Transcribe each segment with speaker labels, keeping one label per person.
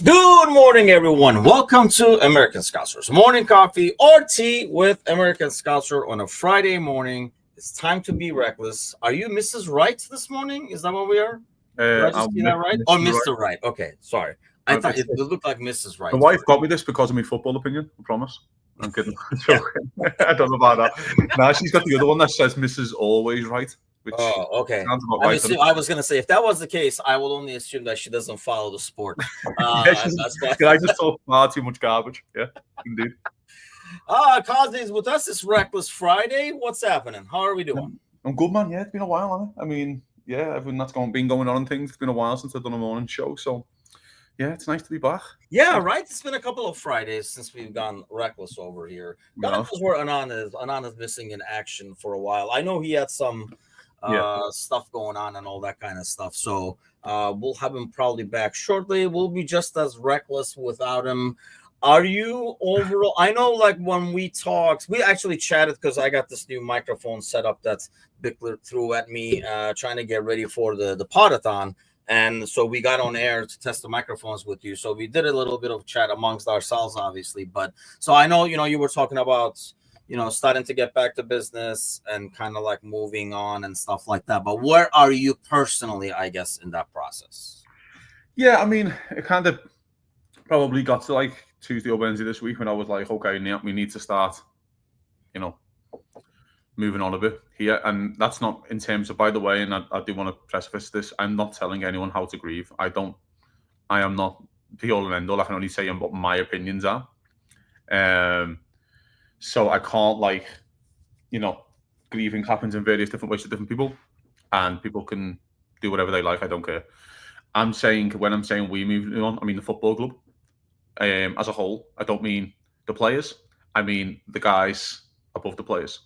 Speaker 1: Good morning, everyone. Welcome to American Scousers Morning Coffee or Tea with American Scouser on a Friday morning. It's time to be reckless. Are you Mrs. Right this morning? Is that what we are? Did I just see that right? Or Mr. Right? Okay, sorry. I thought it looked like Mrs. Right.
Speaker 2: My wife got me this because of my football opinion. I promise. I'm kidding.
Speaker 1: Yeah.
Speaker 2: I don't know about that. Now she's got the other one that says Mrs. Always Right. Which
Speaker 1: okay.
Speaker 2: sounds about right.
Speaker 1: I was going to say, if that was the case, I will only assume that she doesn't follow the sport.
Speaker 2: That's why. I just talk far too much garbage. Yeah, indeed.
Speaker 1: Cosby's with us. It's Reckless Friday. What's happening? How are we doing?
Speaker 2: I'm good, man. Yeah, it's been a while, hasn't it? I mean, yeah, everything that's been going on and things. It's been a while since I've done a morning show, so yeah, it's nice to be back.
Speaker 1: Yeah, right. It's been a couple of Fridays since we've gone reckless over here. Not because we're Anand missing in action for a while. I know he had some stuff going on and all that kind of stuff. So we'll have him probably back shortly. We'll be just as reckless without him. Are you overall? I know, like when we talked, we actually chatted because I got this new microphone set up that Bickler threw at me, trying to get ready for the podathon. And so we got on air to test the microphones with you. So we did a little bit of chat amongst ourselves, obviously. But so I know, you were talking about, starting to get back to business and kind of like moving on and stuff like that. But where are you personally, I guess, in that process?
Speaker 2: Yeah, I mean, it kind of probably got to like Tuesday or Wednesday this week when I was like, okay, we need to start, moving on a bit here. And that's not in terms of, by the way, and I do want to preface this, I'm not telling anyone how to grieve. I am not the all and end all. I can only say what my opinions are. So I can't grieving happens in various different ways to different people, and people can do whatever they like. I don't care. When I'm saying we moving on, I mean the football club as a whole. I don't mean the players. I mean the guys above the players.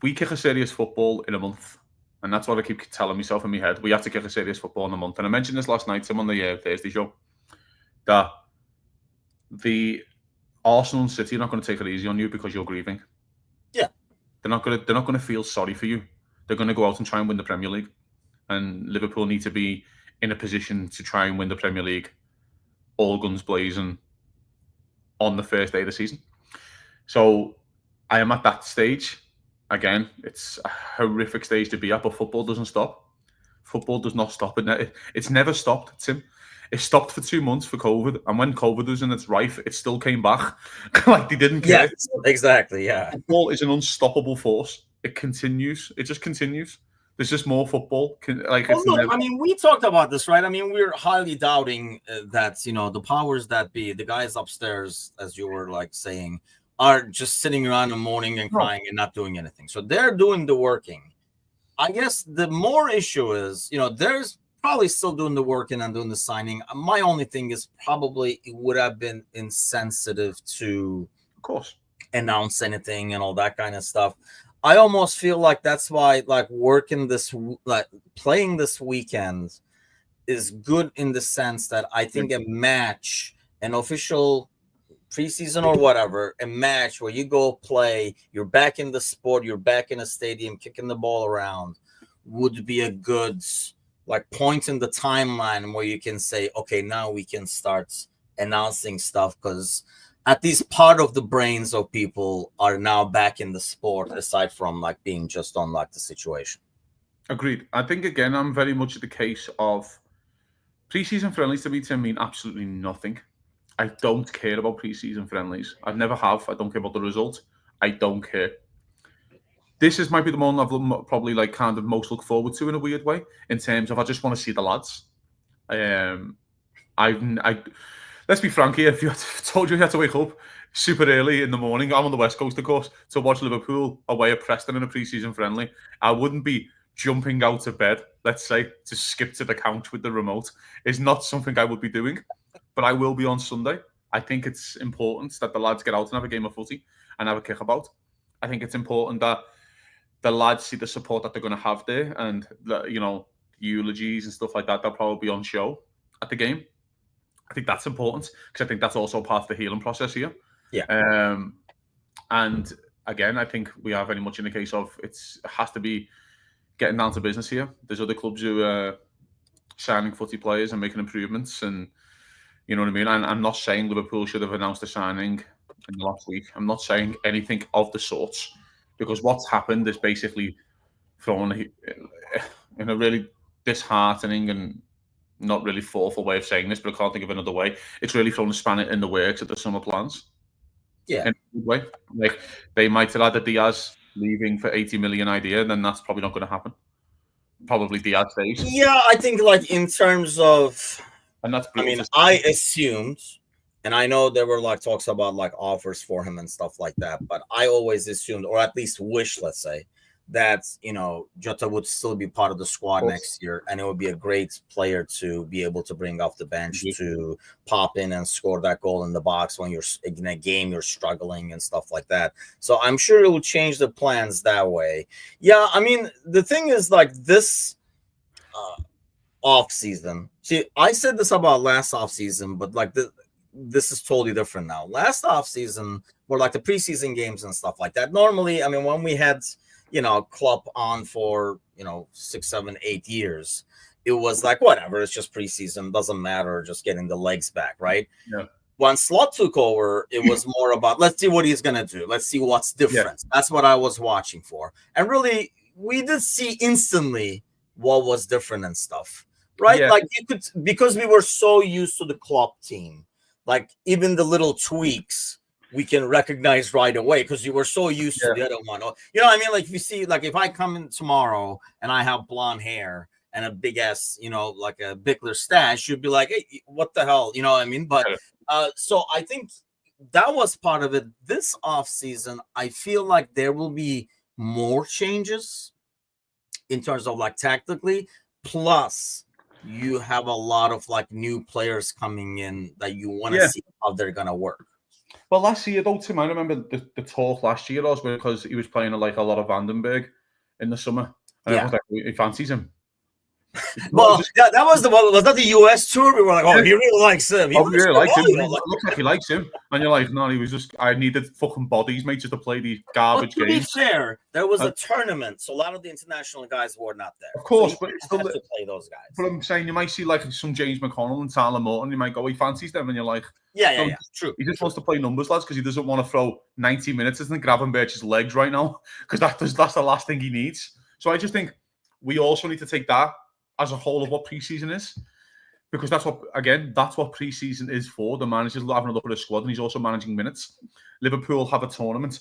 Speaker 2: We kick a serious football in a month, and that's what I keep telling myself in my head. We have to kick a serious football in a month. And I mentioned this last night, Tim, on the Thursday show, that the Arsenal and City are not going to take it easy on you because you're grieving.
Speaker 1: Yeah,
Speaker 2: they're not going to feel sorry for you. They're going to go out and try and win the Premier League, and Liverpool need to be in a position to try and win the Premier League, all guns blazing, on the first day of the season. So I am at that stage. Again, it's a horrific stage to be at, but football doesn't stop. Football does not stop. It's never stopped, Tim. It stopped for 2 months for COVID, and when COVID was in its rife, it still came back. Like they didn't care.
Speaker 1: Yes, exactly, yeah.
Speaker 2: Football is an unstoppable force. It continues. It just continues. There's just more football.
Speaker 1: I mean, we talked about this, right? I mean, we're highly doubting that, the powers that be, the guys upstairs, as you were like saying, are just sitting around in the morning and crying and not doing anything. So they're doing the working. I guess the more issue is, there's probably still doing the working and doing the signing. My only thing is probably it would have been insensitive to,
Speaker 2: of course,
Speaker 1: announce anything and all that kind of stuff. I almost feel like that's why, like, playing this weekend is good in the sense that I think a match, an official preseason or whatever, a match where you go play, you're back in the sport, you're back in a stadium, kicking the ball around, would be a good point in the timeline where you can say, okay, now we can start announcing stuff, because at least part of the brains of people are now back in the sport, aside from being just on the situation.
Speaker 2: Agreed. I think again, I'm very much the case of preseason friendlies to me to mean absolutely nothing. I don't care about preseason friendlies. I never have. I don't care about the result. I don't care. This might be the one I've probably kind of most look forward to in a weird way, in terms of I just want to see the lads. Let's be frank here. If you told you had to wake up super early in the morning, I'm on the West Coast, of course, to watch Liverpool away at Preston in a preseason friendly, I wouldn't be jumping out of bed, let's say, to skip to the couch with the remote. It's not something I would be doing. But I will be on Sunday. I think it's important that the lads get out and have a game of footy and have a kickabout. I think it's important that the lads see the support that they're going to have there, and eulogies and stuff like that. They'll probably be on show at the game. I think that's important because I think that's also part of the healing process here.
Speaker 1: Yeah.
Speaker 2: And again, I think we are very much in the case of it has to be getting down to business here. There's other clubs who are signing footy players and making improvements, and You know what I mean? And I'm not saying Liverpool should have announced a signing in the last week. I'm not saying anything of the sorts, because what's happened is basically thrown in a really disheartening and not really thoughtful way of saying this, but I can't think of another way. It's really thrown a spanner in the works at the summer plans.
Speaker 1: Yeah.
Speaker 2: In a good way. Like, they might have had a Diaz leaving for 80 million idea, then that's probably not going to happen. Probably Diaz stays.
Speaker 1: Yeah, I think like in terms of,
Speaker 2: And that's
Speaker 1: I mean, I assumed, and I know there were like talks about like offers for him and stuff like that, but I always assumed, or at least wished, let's say, that, you know, Jota would still be part of the squad next year, and it would be a great player to be able to bring off the bench to pop in and score that goal in the box when you're in a game you're struggling and stuff like that. So I'm sure it will change the plans that way. Yeah, I mean, the thing is like this off season. See, I said this about last off season, but like this is totally different now. Last off season were like the preseason games and stuff like that. Normally, I mean, when we had, you know, Klopp on for, you know, 6, 7, 8 years, it was like, whatever, it's just preseason, doesn't matter, just getting the legs back, right?
Speaker 2: Yeah.
Speaker 1: When Slot took over, it was more about, let's see what he's going to do. Let's see what's different. Yeah. That's what I was watching for. And really, we did see instantly what was different and stuff, right? Yeah. Like, you could, because we were so used to the Klopp team, like even the little tweaks we can recognize right away because you were so used to the other one. You know what I mean? Like, if you see, like, if I come in tomorrow and I have blonde hair and a big ass, you know, like a Bickler stash, you'd be like, hey, what the hell? You know what I mean? But so I think that was part of it. This offseason, I feel like there will be more changes in terms of like tactically, plus you have a lot of like new players coming in that you want to see how they're going to work.
Speaker 2: Well, last year, though, Tim, I remember the talk last year was because he was playing like a lot of Vandenberg in the summer. And everyone's like, he fancies him.
Speaker 1: Well, that was the one. Was that the US tour? We were like, oh, he really likes him. He
Speaker 2: really likes him. It looks like he likes him. And you're like, no, he was just, I needed fucking bodies, mate, just to play these garbage games.
Speaker 1: To be fair, there was a tournament, so a lot of the international guys were not there.
Speaker 2: Of course,
Speaker 1: so
Speaker 2: but
Speaker 1: still have to play those guys.
Speaker 2: But I'm saying you might see like some James McConnell and Tyler Morton. You might go, he fancies them, and you're like,
Speaker 1: yeah, true.
Speaker 2: He just wants to play numbers, lads, because he doesn't want to throw 90 minutes in Gravenberch's legs right now, because that's the last thing he needs. So I just think we also need to take that as a whole of what preseason is, because that's what preseason is for. The manager's having a look at his squad, and he's also managing minutes. Liverpool have a tournament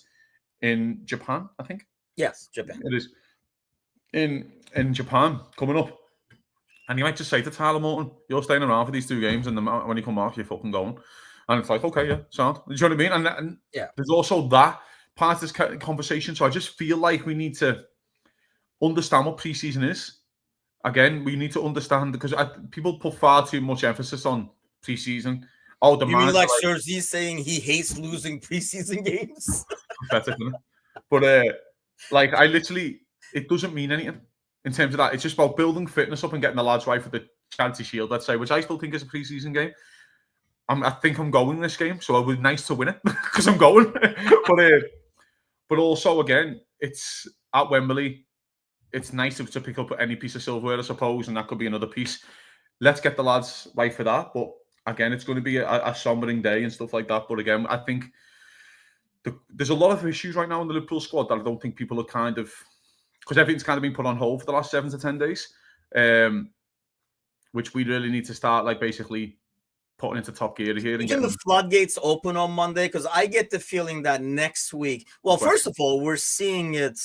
Speaker 2: in Japan, I think.
Speaker 1: Yes, Japan.
Speaker 2: It is in Japan coming up, and you might just say to Tyler Morton, "You're staying around for these 2 games, and when you come off, you're fucking going." And it's like, okay, yeah, sound. Do you know what I mean? And there's also that part of this conversation. So I just feel like we need to understand what preseason is. Again, we need to understand, because people put far too much emphasis on preseason. Oh, the
Speaker 1: you mean like Jersey saying he hates losing preseason games?
Speaker 2: Pathetic, isn't it? But like, I literally, it doesn't mean anything in terms of that. It's just about building fitness up and getting the lads right for the Charity Shield, let's say, which I still think is a preseason game. I think I'm going this game, so it would be nice to win it because I'm going. But also, again, it's at Wembley. It's nice to pick up any piece of silverware, I suppose, and that could be another piece. Let's get the lads right for that. But again, it's going to be a sombering day and stuff like that. But again, I think there's a lot of issues right now in the Liverpool squad that I don't think people are kind of, because everything's kind of been put on hold for the last 7 to 10 days, which we really need to start, like, basically putting into top gear here.
Speaker 1: Can the floodgates open on Monday? Because I get the feeling that next week, well, first of all, we're seeing it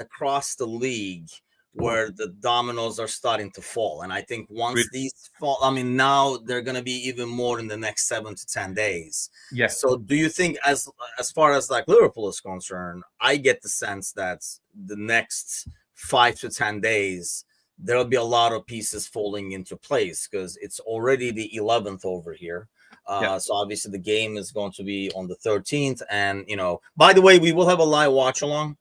Speaker 1: across the league where the dominoes are starting to fall. And I think once these fall, I mean, now they're going to be even more in the next 7 to 10 days.
Speaker 2: Yeah.
Speaker 1: So do you think, as far as like Liverpool is concerned, I get the sense that the next 5 to 10 days, there'll be a lot of pieces falling into place, because it's already the 11th over here. So obviously the game is going to be on the 13th. And, you know, by the way, we will have a live watch along.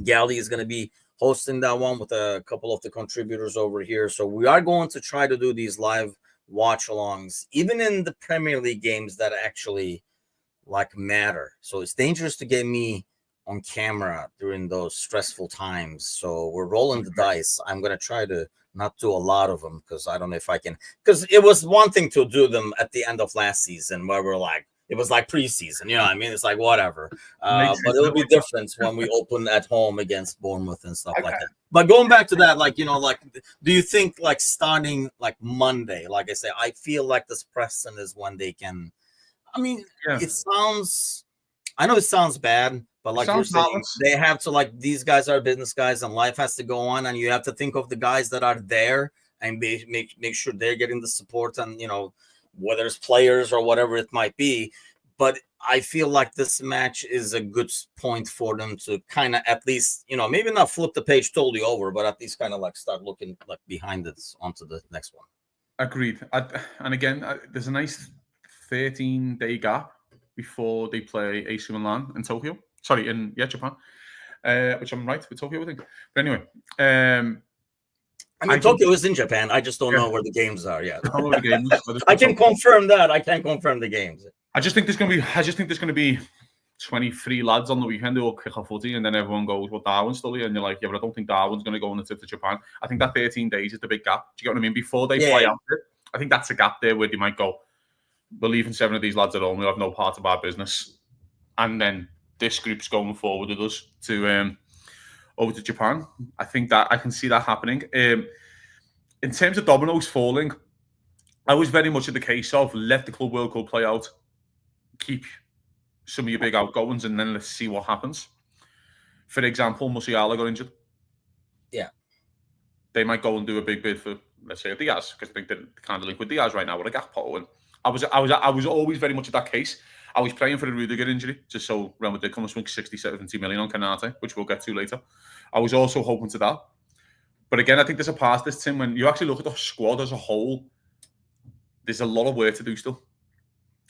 Speaker 1: Gally is going to be hosting that one with a couple of the contributors over here. So we are going to try to do these live watch alongs, even in the Premier League games that actually like matter. So it's dangerous to get me on camera during those stressful times. So we're rolling the dice. I'm going to try to not do a lot of them because I don't know if I can. Because it was one thing to do them at the end of last season where we're like, it was like preseason, you know what I mean? It's like whatever. But it'll be different when we open at home against Bournemouth and stuff like that. But going back to that, like, you know, like, do you think like starting like Monday, like I say, I feel like this Preston is when they can. I mean, it sounds. I know it sounds bad, but like you're saying, they have to, like, these guys are business guys and life has to go on, and you have to think of the guys that are there and make sure they're getting the support, and, you know, whether it's players or whatever it might be. But I feel like this match is a good point for them to kind of at least, you know, maybe not flip the page totally over, but at least kind of like start looking like behind it onto the next one. Agreed.
Speaker 2: And again, there's a nice 13-day gap before they play AC Milan in Tokyo. Sorry, in Japan. Which I'm right with Tokyo, I think. But anyway,
Speaker 1: I mean, Tokyo is in Japan. I just don't know where the games are yet. I can confirm that. I can't confirm the games.
Speaker 2: I just think there's going to be 23 lads on the weekend who will kick off footy, and then everyone goes, "Well, Darwin's still here," and you're like, "Yeah, but I don't think Darwin's going to go on the trip to Japan." I think that 13 days is the big gap. Do you get what I mean? Before they fly out there, I think that's a gap there where they might go, "We're leaving 7 of these lads at home. We'll have no part of our business," and then this group's going forward with us to over to Japan. I think that I can see that happening. In terms of dominoes falling, I was very much in the case of let the Club World Cup play out, keep some of your big outgoings, and then let's see what happens. For example, Musiala got injured.
Speaker 1: Yeah.
Speaker 2: They might go and do a big bid for, let's say, Diaz, because I think they're kind of linked with Diaz right now with a Gakpo. And I was always very much at that case. I was praying for a Rudiger injury, just so Real Madrid come and swing 60, 70 million on Konaté, which we'll get to later. I was also hoping to that. But again, I think there's a part of this, Tim, when you actually look at the squad as a whole, there's a lot of work to do still.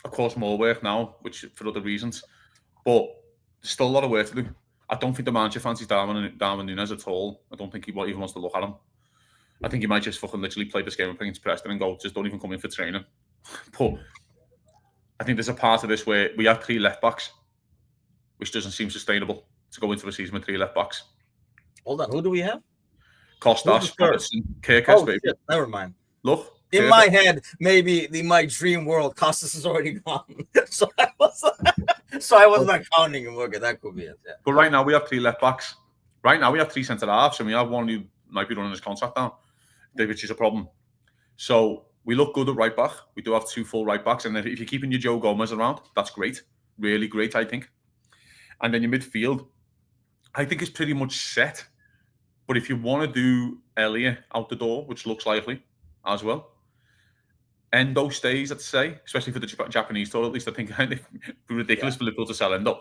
Speaker 2: Of course, more work now, which for other reasons. But there's still a lot of work to do. I don't think the manager fancies Darwin Núñez at all. I don't think he even wants to look at him. I think he might just fucking literally play this game up against Preston and go, just don't even come in for training. But I think there's a part of this where we have 3 left backs, which doesn't seem sustainable to go into a season with 3 left backs.
Speaker 1: Hold on, who do we have?
Speaker 2: Costas, Robertson, Kirkus, baby.
Speaker 1: Shit, never mind.
Speaker 2: Look.
Speaker 1: In my head, maybe in my dream world, Costas is already gone. so I was not counting him. Okay, that could be it. Yeah.
Speaker 2: But right now we have 3 left backs. Right now we have 3 centre halves, and we have one who might be running his contract now, which is a problem. So we look good at right back. We do have 2 full right backs, and if you're keeping your Joe Gomez around, that's great, really great, I think. And then your midfield, I think is pretty much set. But if you want to do Elliot out the door, which looks likely as well. Endo stays, I'd say, especially for the Japanese tour. At least I think it'd be ridiculous for Liverpool to sell Endo.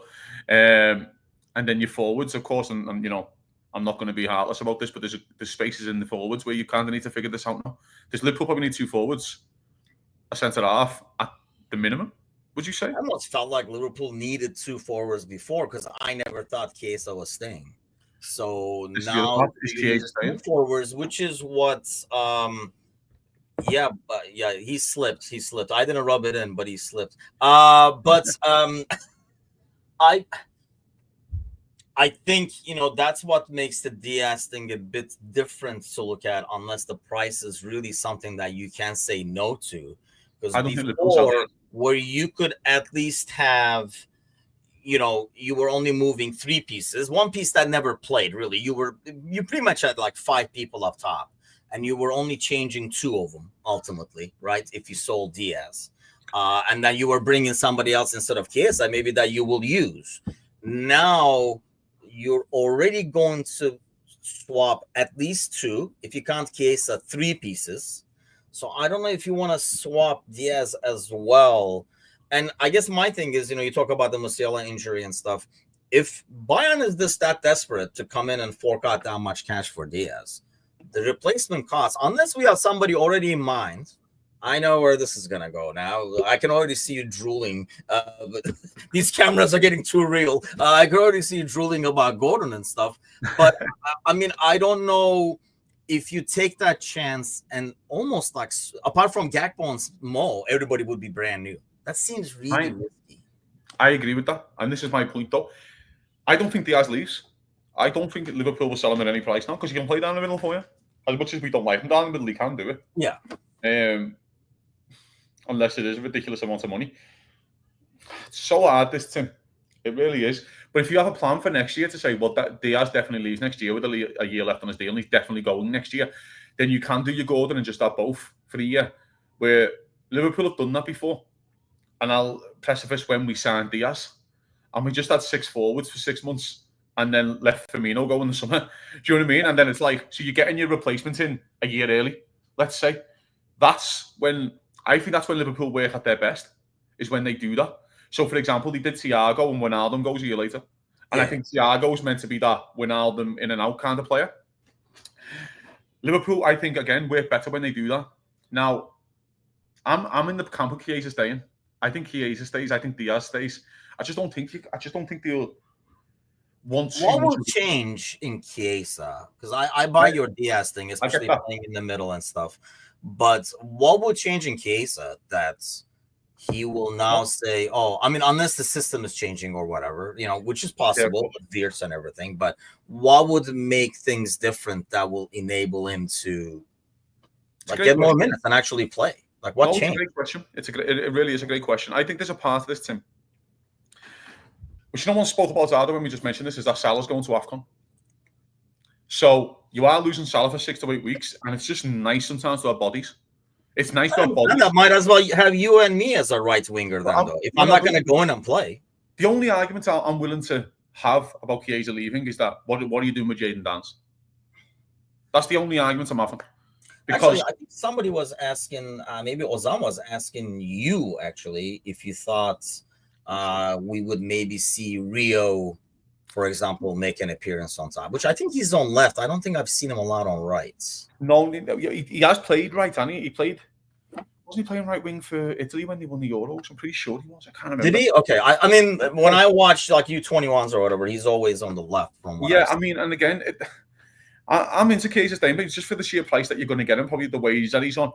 Speaker 2: And then your forwards, of course, and you know, I'm not going to be heartless about this, but there's spaces in the forwards where you kind of need to figure this out now. Does Liverpool probably need 2 forwards, a centre half at the minimum? Would you say?
Speaker 1: I almost felt like Liverpool needed 2 forwards before because I never thought Chiesa was staying. So now 2 forwards, which is what. He slipped. I didn't rub it in, but he slipped. But I think, you know, that's what makes the Diaz thing a bit different to look at, unless the price is really something that you can say no to. Because before, where you could at least have, you know, you were only moving 3 pieces, 1 piece that never played, really. You pretty much had like 5 people up top. And you were only changing 2 of them, ultimately, right? If you sold Diaz. And then you were bringing somebody else instead of Chiesa, maybe that you will use. Now, you're already going to swap at least 2. If you can't Chiesa, 3 pieces. So I don't know if you want to swap Diaz as well. And I guess my thing is, you know, you talk about the Musiala injury and stuff. If Bayern is that desperate to come in and fork out that much cash for Diaz, the replacement cost, unless we have somebody already in mind, I know where this is going to go now. I can already see you drooling. But these cameras are getting too real. I can already see you drooling about Gordon and stuff. But, I mean, I don't know if you take that chance and almost like, apart from Gakpo and Mo, everybody would be brand new. That seems really risky.
Speaker 2: I agree with that. And this is my point, though. I don't think Diaz leaves. I don't think Liverpool will sell him at any price now because he can play down the middle for you. As much as we don't like him down the middle, he can do it.
Speaker 1: Yeah.
Speaker 2: Unless it is a ridiculous amount of money. It's so hard, this, Tim. It really is. But if you have a plan for next year to say, well, that Diaz definitely leaves next year with a year left on his deal and he's definitely going next year, then you can do your Gordon and just have both for a year. Where Liverpool have done that before. And I'll precipice when we signed Diaz. And we just had 6 forwards for 6 months and then left Firmino go in the summer. Do you know what I mean? And then it's like, so you're getting your replacement in a year early, let's say. I think that's when Liverpool work at their best, is when they do that. So, for example, they did Thiago and Wijnaldum goes a year later. And I think Thiago's meant to be that Wijnaldum in and out kind of player. Liverpool, I think, again, work better when they do that. Now, I'm in the camp of Chiesa staying. I think Chiesa stays. I think Diaz stays. I just don't think they'll want to.
Speaker 1: What will change in Chiesa? Because I buy your Diaz thing, especially playing in the middle and stuff. But what will change in Chiesa that he will now say, oh, I mean, unless the system is changing or whatever, which is possible with Veers and everything. But what would make things different that will enable him to get more minutes and actually play? Like, what changed? It's a great
Speaker 2: question. It really is a great question. I think there's a part of this, Tim, which no one spoke about either when we just mentioned this, is that Salah's going to AFCON. So you are losing Salah for 6 to 8 weeks, and it's just nice sometimes to have bodies. It's nice to have bodies.
Speaker 1: That might as well have you and me as a right winger then, though. If I'm not going to go in and play.
Speaker 2: The only argument I'm willing to have about Chiesa leaving is that what are you doing with Jadon Dance? That's the only argument I'm having. Because
Speaker 1: actually, I think somebody was asking, maybe Ozan was asking you, actually, if you thought we would maybe see Rio, for example, make an appearance on top, which I think he's on left. I don't think I've seen him a lot on right.
Speaker 2: No, he has played right, hasn't he? Wasn't he playing right wing for Italy when they won the Euros? I'm pretty sure he was. I can't remember.
Speaker 1: Did he? Okay. I mean, when I watched like U21s or whatever, he's always on the left. From what
Speaker 2: I mean, and again, I'm into Chiesa staying, but it's just for the sheer price that you're going to get him, probably the wage that he's on.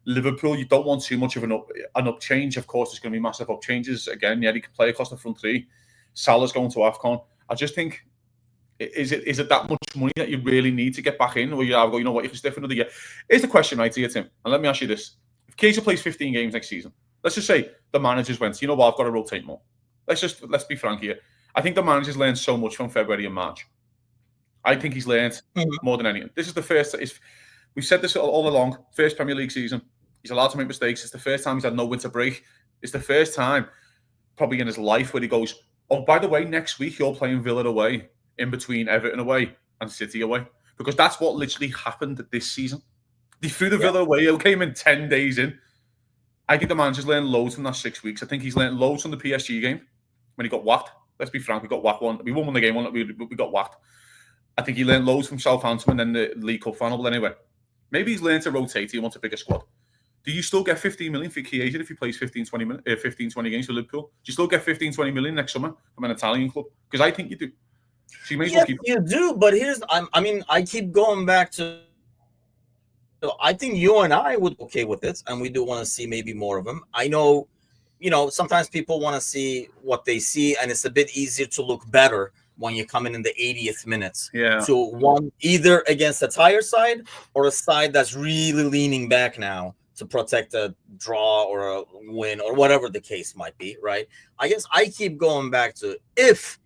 Speaker 2: Liverpool, you don't want too much of an up change. Of course, there's going to be massive up changes. Again, he can play across the front three. Salah's going to AFCON. I just think, is it that much money that you really need to get back in? Or you know what, you can stay for another year? Here's the question right here, Tim. And let me ask you this. If Chiesa plays 15 games next season, let's just say the managers went, you know what, I've got to rotate more. Let's be frank here. I think the managers learned so much from February and March. I think he's learned more than anything. This is the first. We've said this all along. First Premier League season. He's allowed to make mistakes. It's the first time he's had no winter break. It's the first time, probably in his life, where he goes, oh, by the way, next week you're playing Villa away, in between Everton away and City away. Because that's what literally happened this season. They threw the Villa away. It came in 10 days in. I think the manager's learned loads from that 6 weeks. I think he's learned loads from the PSG game when he got whacked. Let's be frank, we got whacked one. We won the game one, we got whacked. I think he learned loads from Southampton and then the League Cup final. But anyway, maybe he's learned to rotate. He wants a bigger squad. Do you still get 15 million for Chiesa if he plays 15, 20 games for Liverpool? Do you still get 15, 20 million next summer from an Italian club? Because I think you do. So you may as well keep
Speaker 1: you do, but I keep going back to, I think you and I would be okay with it, and we do want to see maybe more of him. I know, sometimes people want to see what they see, and it's a bit easier to look better when you come in the 80th minutes to one either against a tired side or a side that's really leaning back now to protect a draw or a win or whatever the case might be, right? I guess I keep going back to if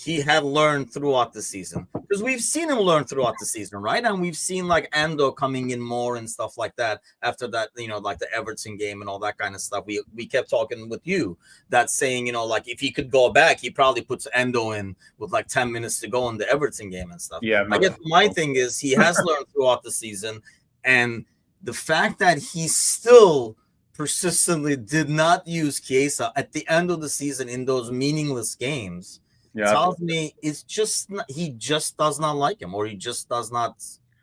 Speaker 1: he had learned throughout the season, because we've seen him learn throughout the season, right? And we've seen like Ando coming in more and stuff like that after that, like the Everton game and all that kind of stuff. We kept talking with you that saying, like if he could go back, he probably puts Ando in with like 10 minutes to go in the Everton game and stuff.
Speaker 2: Yeah,
Speaker 1: I guess my thing is he has learned throughout the season, and the fact that he still persistently did not use Chiesa at the end of the season in those meaningless games tells me it's just he just does not like him, or he just does not.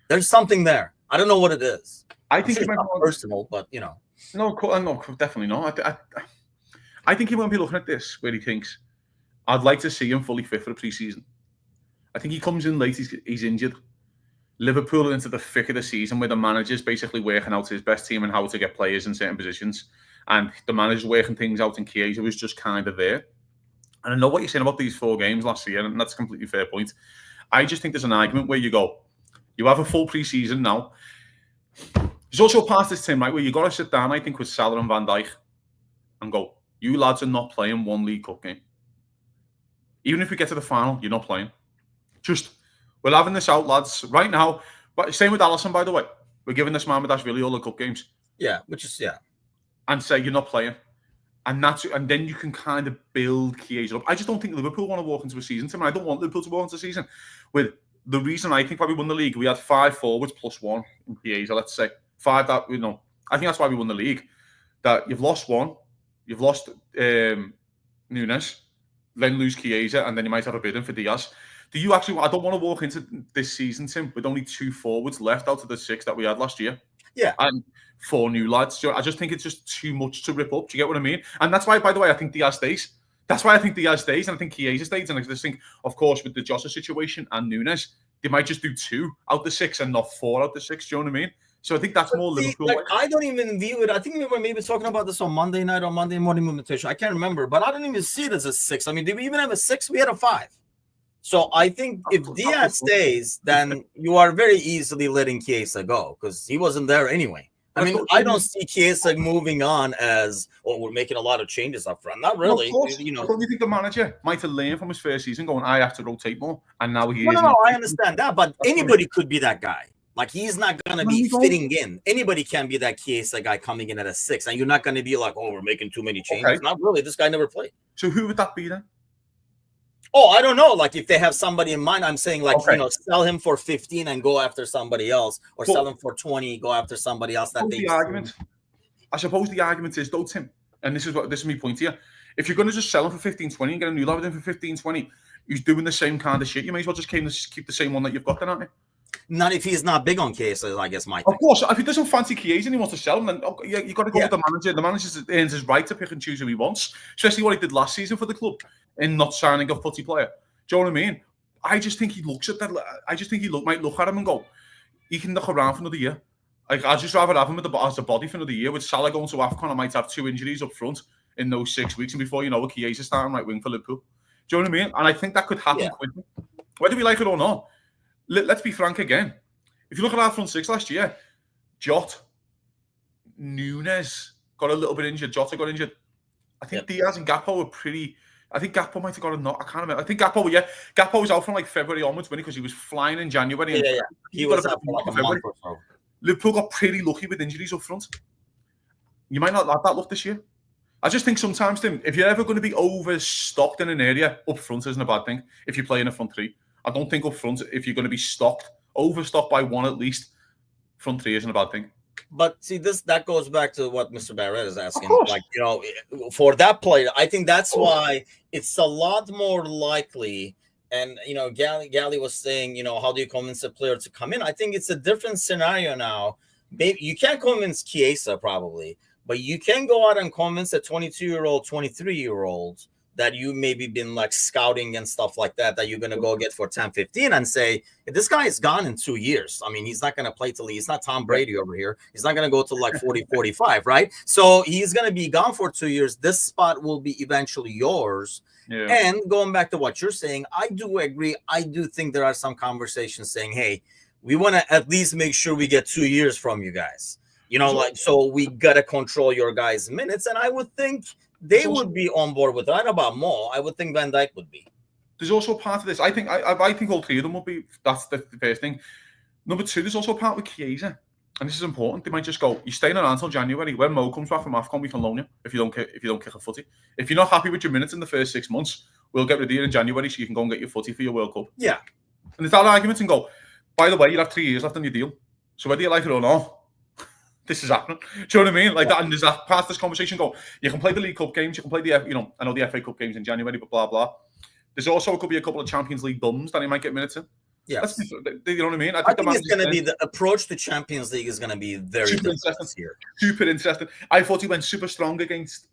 Speaker 1: There's something there. I don't know what it is.
Speaker 2: I think it's
Speaker 1: not personal, but
Speaker 2: no, definitely not. I think he won't be looking at this where he thinks, I'd like to see him fully fit for the pre-season. I think he comes in late. He's injured. Liverpool are into the thick of the season where the manager's basically working out his best team and how to get players in certain positions, and the manager's working things out, and Chiesa was just kind of there. And I know what you're saying about these 4 games last year, and that's a completely fair point. I just think there's an argument where you have a full pre-season now. There's also part of this, Tim, right, where you got to sit down, I think, with Salah and Van Dijk and go, you lads are not playing one League Cup game. Even if we get to the final, you're not playing. We're having this out, lads, right now. But same with Alisson, by the way. We're giving this Mamadashvili all the cup games.
Speaker 1: Yeah,
Speaker 2: and say you're not playing. And then you can kind of build Chiesa up. I just don't think Liverpool want to walk into a season, Tim. I don't want Liverpool to walk into a season with the reason I think why we won the league. We had 5 forwards plus 1 in Chiesa, let's say. 5 that, I think that's why we won the league. That you've lost 1, you've lost Nunes, then lose Chiesa, and then you might have a bid in for Diaz. Do you actually? I don't want to walk into this season, Tim, with only 2 forwards left out of the 6 that we had last year.
Speaker 1: Yeah.
Speaker 2: And 4 new lads. So I just think it's just too much to rip up. Do you get what I mean? And that's why, by the way, I think Diaz stays. That's why I think Diaz stays, and I think Chiesa stays. And I just think, of course, with the Jota situation and Nunes, they might just do 2 out the 6 and not 4 out the 6. Do you know what I mean? So I think that's more Liverpool.
Speaker 1: I don't even view it. I think we were maybe talking about this on Monday night or Monday morning invitation. I can't remember, but I don't even see it as a 6. I mean, did we even have a 6? We had a 5. So I think if Diaz stays, then you are very easily letting Chiesa go because he wasn't there anyway. I mean, I don't see Chiesa moving on as, we're making a lot of changes up front. Not really.
Speaker 2: Don't you think the manager might have learned from his first season going, I have to rotate more, and now he is.
Speaker 1: No, I understand that, but anybody could be that guy. Like, he's not going to be fitting in. Anybody can be that Chiesa guy coming in at a 6, and you're not going to be like, we're making too many changes. Okay. Not really. This guy never played.
Speaker 2: So who would that be then?
Speaker 1: I don't know. Like, if they have somebody in mind, I'm saying, like, sell him for 15 and go after somebody else, or sell him for 20, go after somebody else.
Speaker 2: I suppose the argument is, though, Tim, and this is my point here. If you're going to just sell him for 15-20 and get a new lad in for 15-20, who's doing the same kind of shit, you may as well just keep the same one that you've got then, aren't you?
Speaker 1: Not if he's not big on Chiesa, I guess, Mike. Of
Speaker 2: course, if he doesn't fancy Chiesa and he wants to sell him, then you've got to go with the manager. The manager earns his right to pick and choose who he wants, especially what he did last season for the club in not signing a footy player. Do you know what I mean? I just think he looks at that. I just think he might look at him and go, he can look around for another year. Like, I'd just rather have him as a body for another year. With Salah going to AFCON, I might have 2 injuries up front in those 6 weeks, and before you know it, Chiesa starting right wing for Liverpool. Do you know what I mean? And I think that could happen quickly. Whether we like it or not, let's be frank again. If you look at our front 6 last year, Jota, Nunes got a little bit injured. Jota got injured. I think Diaz and Gakpo were pretty. I think Gakpo might have got a knock. I can't remember. I think Gakpo was out from like February onwards, because he was flying in January.
Speaker 1: Yeah. He was out for like a month or so.
Speaker 2: Liverpool got pretty lucky with injuries up front. You might not have that luck this year. I just think sometimes, Tim, if you're ever going to be overstocked in an area, up front isn't a bad thing. If you play in a front 3, I don't think up front, if you're going to be overstocked by 1 at least, front 3 isn't a bad thing.
Speaker 1: But see, that goes back to what Mr. Barrett is asking. Like, for that player, I think that's why it's a lot more likely. And, Gally was saying, how do you convince a player to come in? I think it's a different scenario now. Maybe you can't convince Chiesa probably, but you can go out and convince a 22-year-old, 23-year-old that you maybe been like scouting and stuff like that you're going to go get for 10, 15 and say, this guy is gone in 2 years. I mean, he's not going to play till he's not Tom Brady over here. He's not going to go to like 40, 45, right? So he's going to be gone for 2 years. This spot will be eventually yours. Yeah. And going back to what you're saying, I do agree. I do think there are some conversations saying, hey, we want to at least make sure we get 2 years from you guys. So we got to control your guys' minutes. And I would think they would be on board with it. I don't know about Mo. I would think Van Dijk would be.
Speaker 2: There's also part of this. I think all 3 of them will be. That's the first thing. Number 2, there's also a part with Chiesa, and this is important. They might just go, you're staying around until January. When Mo comes back from AFCON, we can loan you if you don't kick a footy. If you're not happy with your minutes in the first 6 months, we'll get rid of you in January so you can go and get your footy for your World Cup.
Speaker 1: Yeah.
Speaker 2: And there's that argument and go, by the way, you have 3 years left on your deal. So whether you like it or not, this is happening. Do you know what I mean? Like that, and there's that part of this conversation go, you can play the League Cup games, you can play the, I know the FA Cup games in January, but blah, blah. There's also could be a couple of Champions League bums that he might get minutes in.
Speaker 1: Yeah.
Speaker 2: You know what I mean?
Speaker 1: I think it's going to be, the approach to Champions League is going to be very interesting here.
Speaker 2: Super interesting. I thought he went super strong against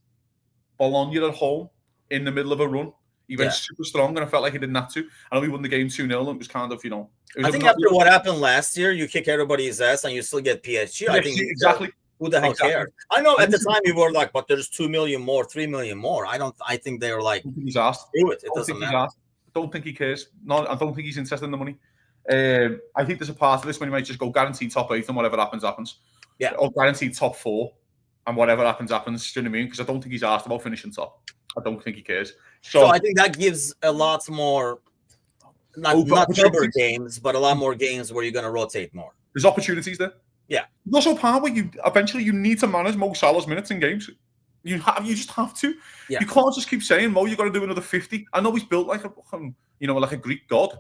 Speaker 2: Bologna at home in the middle of a run. He went super strong, and I felt like he didn't have to. I know he won the game 2-0, and it was kind of,
Speaker 1: I think after what happened last year, you kick everybody's ass and you still get PSG.
Speaker 2: Yeah,
Speaker 1: I think
Speaker 2: exactly.
Speaker 1: Who the hell cares? I know at the time you were like, but there's 2 million more, 3 million more. I think they were like,
Speaker 2: I don't think he's asked.
Speaker 1: It doesn't matter.
Speaker 2: I don't think he cares. No, I don't think he's interested in the money. I think there's a part of this when he might just go guaranteed top 8 and whatever happens, happens.
Speaker 1: Yeah.
Speaker 2: Or guaranteed top 4 and whatever happens, happens. Do you know what I mean? Because I don't think he's asked about finishing top. I don't think he cares.
Speaker 1: So I think that gives a lot more, not number games, but a lot more games where you're going to rotate more.
Speaker 2: There's opportunities there.
Speaker 1: Yeah.
Speaker 2: There's also a part where you need to manage Mo Salah's minutes in games. You just have to. Yeah. You can't just keep saying, Mo, you got to do another 50. I know he's built like a Greek god,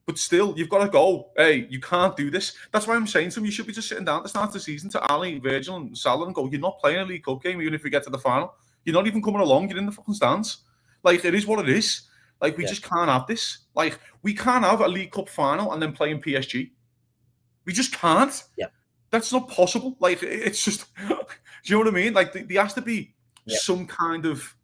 Speaker 2: but still, you've got to go. Hey, you can't do this. That's why I'm saying to him, you should be just sitting down at the start of the season to Ali, Virgil, and Salah and go, you're not playing a League Cup game, even if we get to the final. You're not even coming along. You're in the fucking stands. Like, it is what it is. Like, we just can't have this. Like, we can't have a League Cup final and then play in PSG. We just can't.
Speaker 1: Yeah.
Speaker 2: That's not possible. Like, it's just, do you know what I mean? Like, there has to be some kind of,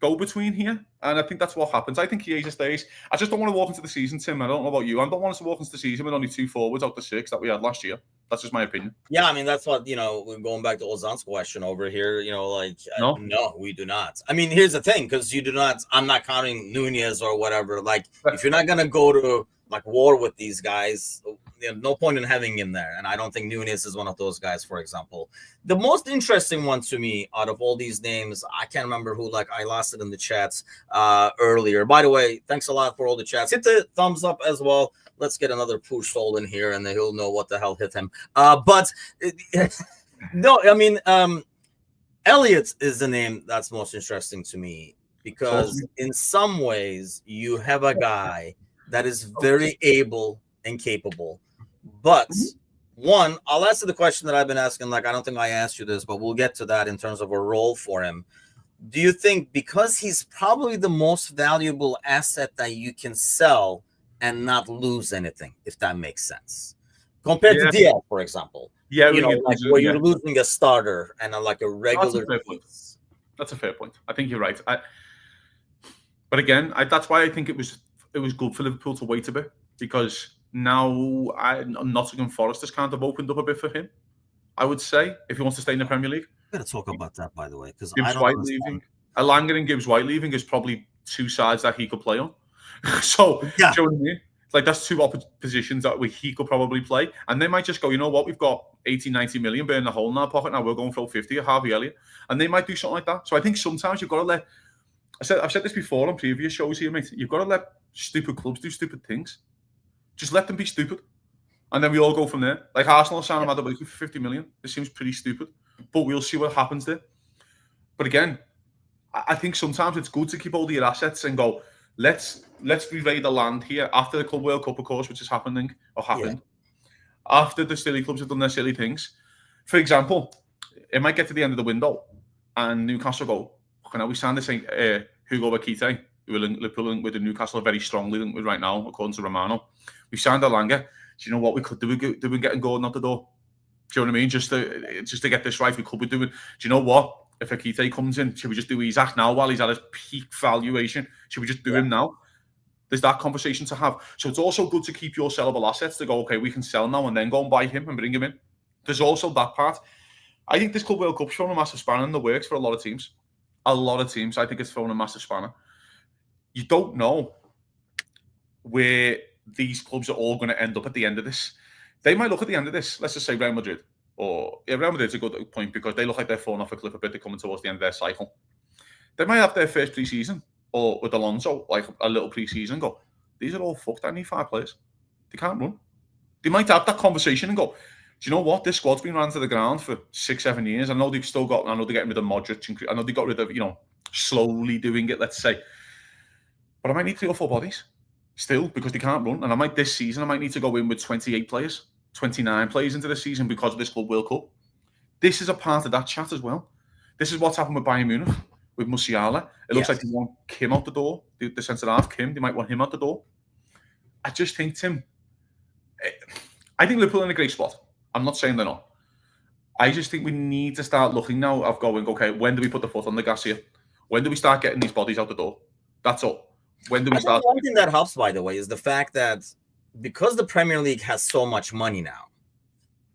Speaker 2: go-between here. And I think that's what happens. I think Chiesa stays. I just don't want to walk into the season, Tim. I don't know about you. I don't want us to walk into the season with only 2 forwards out the 6 that we had last year. That's just my opinion.
Speaker 1: Yeah, I mean, that's what, we're going back to Ozan's question over here. No, we do not. I mean, here's the thing, because I'm not counting Nunez or whatever. Like, if you're not going to go to, like, war with these guys, no point in having him there. And I don't think Nunez is one of those guys, for example. The most interesting one to me out of all these names, I can't remember who, like, I lost it in the chats earlier. By the way, thanks a lot for all the chats. Hit the thumbs up as well. Let's get another push soul in here, and then he'll know what the hell hit him. No, I mean, Elliott is the name that's most interesting to me, because in some ways you have a guy that is very able and capable. But one, I'll answer the question that I've been asking. Like, I don't think I asked you this, but we'll get to that in terms of a role for him. Do you think, because he's probably the most valuable asset that you can sell and not lose anything, if that makes sense, compared to Diaz, for example? Yeah, where you're losing a starter and a regular.
Speaker 2: That's a fair point. I think you're right. But again, that's why I think it was good for Liverpool to wait a bit, because now Nottingham Forest has kind of opened up a bit for him, I would say, if he wants to stay in the Premier League.
Speaker 1: I'm going to talk about that, by the way, because
Speaker 2: Gibbs White leaving. Elanga and Gibbs White leaving is probably 2 sides that he could play on. So, yeah. Do you know what I mean? Like, that's 2 positions that he could probably play. And they might just go, you know what, we've got 80, 90 million burning a hole in our pocket now. We're going for 50 or Harvey Elliott. And they might do something like that. So I think sometimes you've got to let... I've said this before on previous shows here, mate. You've got to let stupid clubs do stupid things. Just let them be stupid. And then we all go from there. Like, Arsenal signed Madueke for 50 million. This seems pretty stupid. But we'll see what happens there. But again, I think sometimes it's good to keep all your assets and go, let's relay the land here after the Club World Cup, of course, which is happened. After the silly clubs have done their silly things. For example, it might get to the end of the window and Newcastle go, okay, now we signed this Hugo Ekitike, who Liverpool linked with Newcastle very strongly linked with right now, according to Romano. We signed Elanga. Do you know what we could do? Do we getting Gordon out the door? Do you know what I mean? Just to get this right, we could be doing. Do you know what? If Ekitike comes in, should we just do Isaac now while he's at his peak valuation? Should we just do him now? There's that conversation to have. So it's also good to keep your sellable assets to go, okay, we can sell now and then go and buy him and bring him in. There's also that part. I think this Club World Cup's thrown a massive spanner in the works for a lot of teams. A lot of teams, I think it's thrown a massive spanner. You don't know where these clubs are all going to end up at the end of this. They might look at the end of this, let's just say Real Madrid. Real Madrid's a good point because they look like they're falling off a cliff a bit. They're coming towards the end of their cycle. They might have their first pre-season, or with Alonso, like a little pre-season, and go, these are all fucked. I need 5 players. They can't run. They might have that conversation and go, do you know what? This squad's been ran to the ground for 6-7 years. I know they've still got, I know they're getting rid of Modric. And I know they got rid of, slowly doing it, let's say. But I might need 3 or 4 bodies still because they can't run. And this season, I might need to go in with 28 players, 29 players into the season because of this Club World Cup. This is a part of that chat as well. This is what's happened with Bayern Munich, with Musiala. It looks like they want Kim out the door. The centre-half, Kim, they might want him out the door. I just think, Tim, I think Liverpool are in a great spot. I'm not saying they're not. I just think we need to start looking now of going, okay, when do we put the foot on the gas here? When do we start getting these bodies out the door? That's all. When do we start?
Speaker 1: One thing that helps, by the way, is the fact that because the Premier League has so much money now,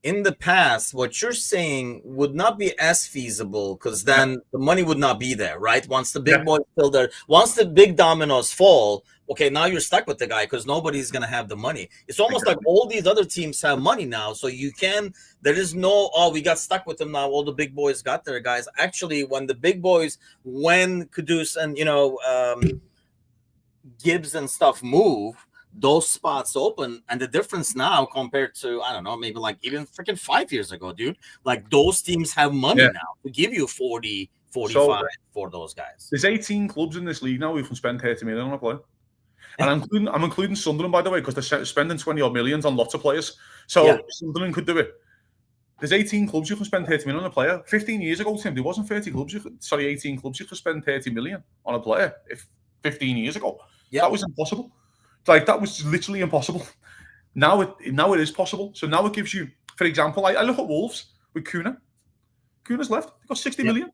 Speaker 1: in the past, what you're saying would not be as feasible because then the money would not be there, right? Once the big boys fill there, once the big dominoes fall, okay, now you're stuck with the guy because nobody's going to have the money. It's almost like all these other teams have money now. So there is no, oh, we got stuck with them now. All the big boys got their guys. Actually, when the big boys, when Kudus and, Gibbs and stuff move, those spots open, and the difference now compared to, I don't know, maybe like even freaking 5 years ago, dude, like those teams have money now to give you 40, 45 for those guys.
Speaker 2: There's 18 clubs in this league now who can spend 30 million on a player. And I'm including Sunderland, by the way, because they're spending 20 odd millions on lots of players. So Sunderland could do it. There's 18 clubs you can spend 30 million on a player. 15 years ago, Tim, there wasn't 18 clubs you could spend 30 million on a player. 15 years ago, that was impossible. Like, that was literally impossible. Now it is possible. So now it gives you, for example, I look at Wolves with Kuna. Kuna's left. They got 60 million.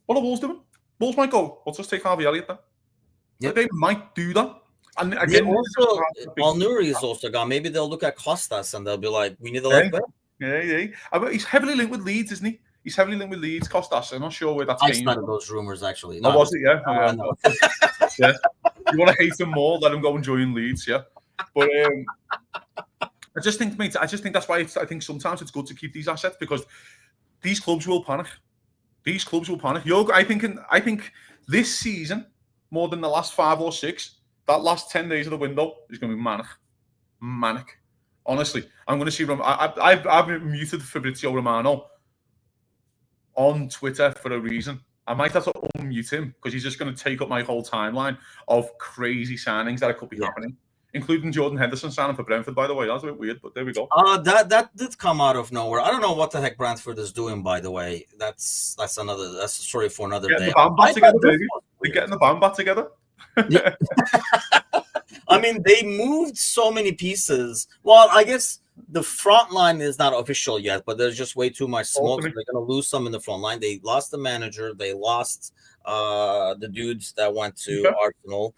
Speaker 2: What are Wolves doing? Wolves might go, let's just take Harvey Elliott then. Like, they might do that. And again,
Speaker 1: Al-Nouri is also gone. Maybe they'll look at Costas and they'll be like, we need a left back.
Speaker 2: Yeah. I mean, he's heavily linked with Leeds, isn't he? He's heavily linked with Leeds, Costas. I'm not sure where that's
Speaker 1: I started those rumors, actually.
Speaker 2: No, was it? Yeah. Yeah. You want to hate him more, let him go and join Leeds, yeah. But I just think that's why I think sometimes it's good to keep these assets, because these clubs will panic. I think this season, more than the last 5 or 6, that last 10 days of the window is going to be manic. Honestly, I'm going to see. I've muted Fabrizio Romano on Twitter for a reason. I might have to unmute him because he's just going to take up my whole timeline of crazy signings that could be happening, including Jordan Henderson signing for Brentford, by the way. That's a bit weird, but there we go.
Speaker 1: That did come out of nowhere. I don't know what the heck Brentford is doing, by the way. That's a story for another day.
Speaker 2: They're getting the band back together.
Speaker 1: Yeah. I mean, they moved so many pieces. Well, I guess the front line is not official yet, but there's just way too much smoke. So they're going to lose some in the front line. They lost the manager. They lost the dudes that went to Arsenal.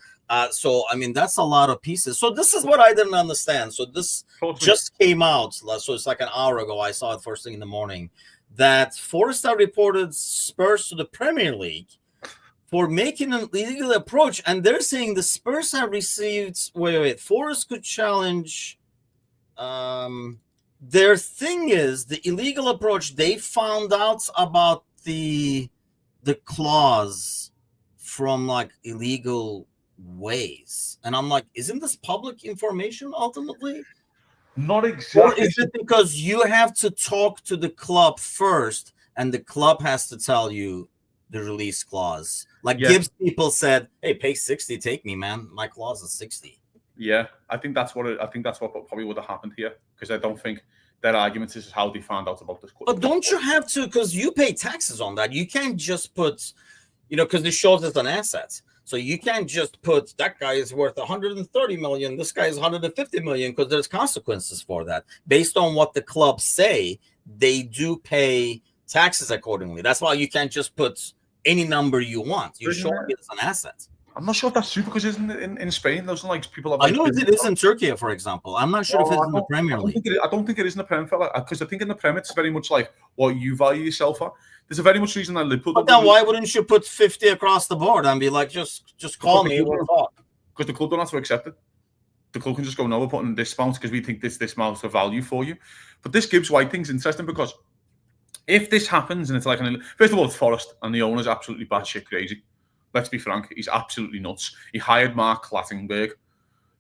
Speaker 1: So, I mean, that's a lot of pieces. So this is what I didn't understand. So this just came out. So it's like an hour ago. I saw it first thing in the morning that Forest have reported Spurs to the Premier League for making an illegal approach. And they're saying the Spurs have received... Wait. Forest could challenge... their thing is the illegal approach. They found out about the clause from like illegal ways, and I'm like, isn't this public information ultimately?
Speaker 2: Not exactly.
Speaker 1: Or is it because you have to talk to the club first, and the club has to tell you the release clause? Like Gibbs people said, "Hey, pay 60, take me, man. My clause is 60."
Speaker 2: Yeah, I think that's what probably would have happened here, because I don't think their argument is how they found out about this.
Speaker 1: But don't you have to, because you pay taxes on that? You can't just put, because this shows as an asset. So you can't just put that guy is worth 130 million, this guy is 150 million, because there's consequences for that. Based on what the clubs say, they do pay taxes accordingly. That's why you can't just put any number you want. You show it as an asset.
Speaker 2: I'm not sure if that's true, because isn't it in Spain? Those are like people.
Speaker 1: I know it is in Turkey, for example. I'm not sure if it's in the Premier League.
Speaker 2: I don't think it is in the Premier, because I think in the Premier it's very much like what you value yourself at. There's a very much reason that Liverpool.
Speaker 1: But then why wouldn't you put 50 across the board and be like, just call me?
Speaker 2: Because the club don't have to accept it. The club can just go, no, we're putting this amount because we think this amount of value for you. But this Gibbs White thing's interesting, because if this happens and it's like first of all, it's Forest and the owner's absolutely batshit crazy. Let's be frank, he's absolutely nuts. He hired Mark Clattenburg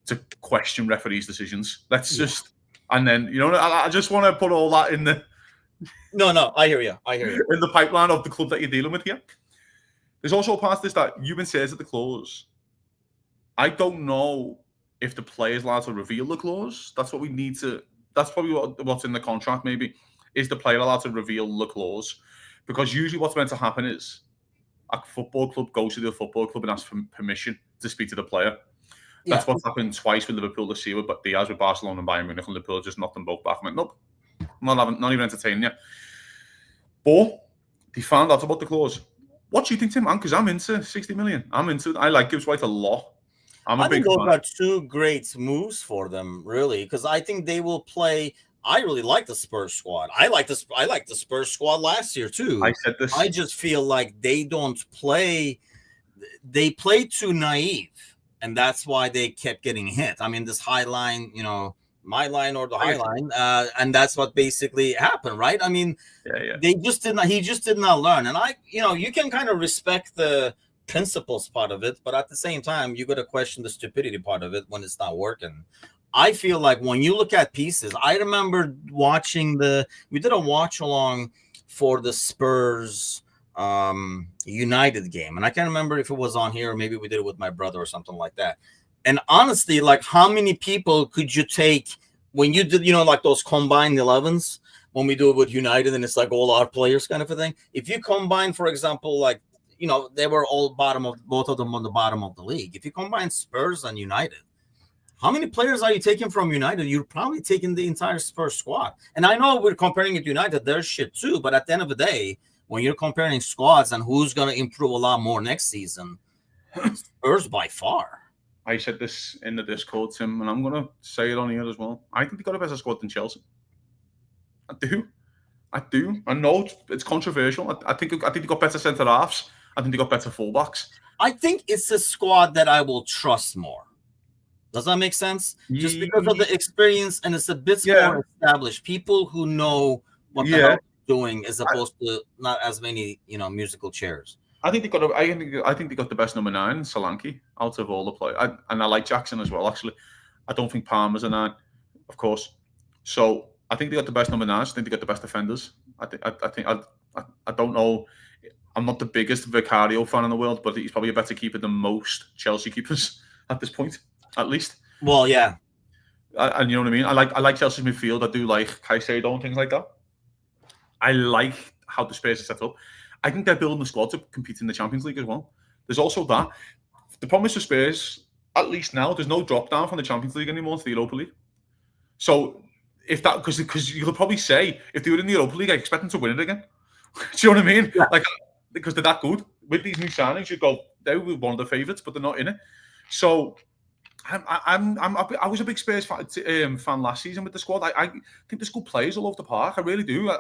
Speaker 2: to question referees' decisions. And then, I just want to put all that in the...
Speaker 1: No, I hear you.
Speaker 2: In the pipeline of the club that you're dealing with here. There's also a part of this that Ewan says at the clause. I don't know if the player's allowed to reveal the clause. That's what we need to... That's probably what's in the contract, maybe. Is the player allowed to reveal the clause? Because usually what's meant to happen is a football club goes to the football club and asks for permission to speak to the player. That's what's happened twice with Liverpool this year, but Diaz with Barcelona and Bayern Munich, and Liverpool just knocked them both back. I went, nope, not even entertaining you. But they found out about the clause. What do you think, Tim? Because I'm into 60 million. I'm into it. I like Gibbs White a lot. I think those
Speaker 1: are two great moves for them, really, because I think they will play I really like the Spurs squad. I like the Spurs squad last year too.
Speaker 2: I said this.
Speaker 1: I just feel like they don't play. They play too naive, and that's why they kept getting hit. I mean, this high line, my line or the high line, and that's what basically happened, right? I mean, they just did not. He just did not learn, and you can kind of respect the principles part of it, but at the same time, you got to question the stupidity part of it when it's not working. I feel like when you look at pieces, I remember watching we did a watch along for the Spurs United game, and I can't remember if it was on here or maybe we did it with my brother or something like that. And honestly, like, how many people could you take when you did, like those combined 11s when we do it with United, and it's like all our players kind of a thing. If you combine, for example, like, they were all both of them on the bottom of the league. If you combine Spurs and United, how many players are you taking from United? You're probably taking the entire Spurs squad. And I know we're comparing it to United, there's shit too, but at the end of the day, when you're comparing squads and who's going to improve a lot more next season, Spurs by far.
Speaker 2: I said this in the Discord, Tim, and I'm going to say it on here as well. I think they got a better squad than Chelsea. I do. I know it's controversial. I think they got better centre halves. I think they got better fullbacks.
Speaker 1: I think it's a squad that I will trust more. Does that make sense? Just because of the experience, and it's a bit more established. People who know what the hell they're doing, as opposed to not as many, musical chairs.
Speaker 2: I think they got. I think they got the best number 9, Solanke, out of all the players. And I like Jackson as well. Actually, I don't think Palmer's a 9, of course. So I think they got the best number 9s. I think they got the best defenders. I don't know. I'm not the biggest Vicario fan in the world, but he's probably a better keeper than most Chelsea keepers at this point, at least.
Speaker 1: Well, yeah.
Speaker 2: And you know what I mean? I like Chelsea's midfield. I do like Caicedo and things like that. I like how the Spurs are set up. I think they're building the squad to compete in the Champions League as well. There's also that. The problem is for Spurs, at least now, there's no drop down from the Champions League anymore to the Europa League. So if that, because you could probably say, if they were in the Europa League, I expect them to win it again. Do you know what I mean? Yeah. Like, because they're that good. With these new signings, you go, they were one of the favourites, but they're not in it. So I was a big Spurs fan last season with the squad. I think there's good players all over the park. I really do.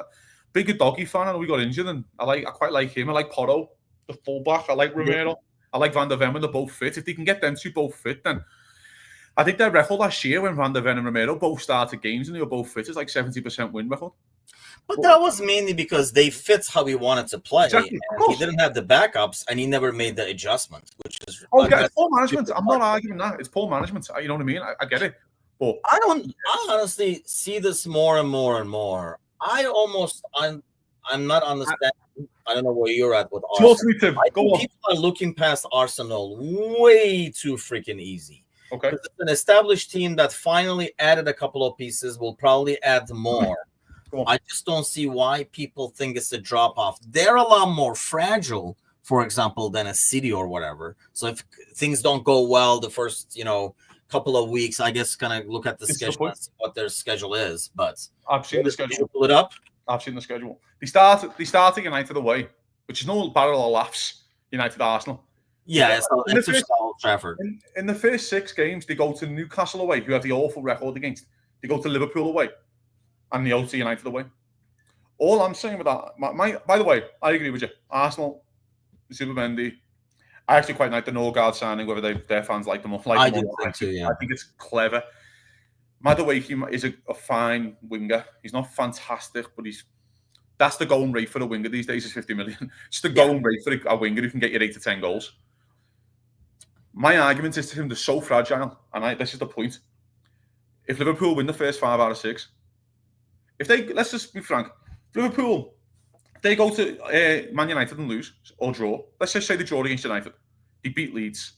Speaker 2: Bigger Doggy fan. I know we got injured, and I quite like him. I like Porto, the fullback. I like Romero. I like Van der Ven when they're both fit. If they can get them two both fit, then I think their record last year when Van der Ven and Romero both started games and they were both fit is like 70% win record.
Speaker 1: But that was mainly because they fit how he wanted to play.
Speaker 2: Exactly.
Speaker 1: He didn't have the backups, and he never made the adjustment, which is...
Speaker 2: it's poor management. I'm not arguing that. It's poor management. You know what I mean? I get it. But
Speaker 1: I honestly see this more and more and more. I'm not understanding. I don't know where you're at with Arsenal. People are looking past Arsenal way too freaking easy.
Speaker 2: Okay.
Speaker 1: It's an established team that finally added a couple of pieces, will probably add more. I just don't see why people think it's a drop-off. They're a lot more fragile, for example, than a City or whatever. So if things don't go well the first, couple of weeks, I guess kind of look at the schedule and see what their schedule is. But
Speaker 2: I've seen the schedule.
Speaker 1: Pull it up.
Speaker 2: I've seen the schedule. They start at United away, which is no parallel laughs. United Arsenal.
Speaker 1: Yeah, it's Old Trafford.
Speaker 2: In the first 6 games, they go to Newcastle away, who have the awful record against. They go to Liverpool away, and they go to United away. All I'm saying with that, by the way, I agree with you. Arsenal, Zubimendi. I actually quite like the Norgard signing, whether their fans like them or like them. I think it's clever. Madueke is a fine winger. He's not fantastic, but that's the going rate for a winger these days is 50 million. It's the going rate for a winger who can get you 8 to 10 goals. My argument is to him, they're so fragile, and this is the point. If Liverpool win the first 5 out of 6, let's just be frank, Liverpool, they go to Man United and lose or draw. Let's just say they draw against United. They beat Leeds,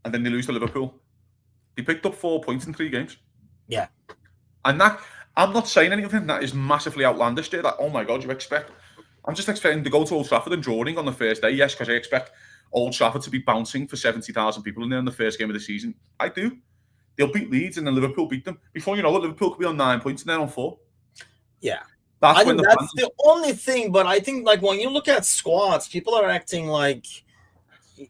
Speaker 2: and then they lose to Liverpool. They picked up 4 points in 3 games.
Speaker 1: Yeah.
Speaker 2: And that, I'm not saying anything that is massively outlandish there. That, oh my God, you expect. I'm just expecting to go to Old Trafford and drawing on the first day. Yes, because I expect Old Trafford to be bouncing for 70,000 people in there in the first game of the season. I do. They'll beat Leeds and then Liverpool beat them. Before you know it, Liverpool could be on 9 points and they're on 4.
Speaker 1: Yeah.
Speaker 2: That's
Speaker 1: the only thing, but I think like when you look at squads, people are acting like,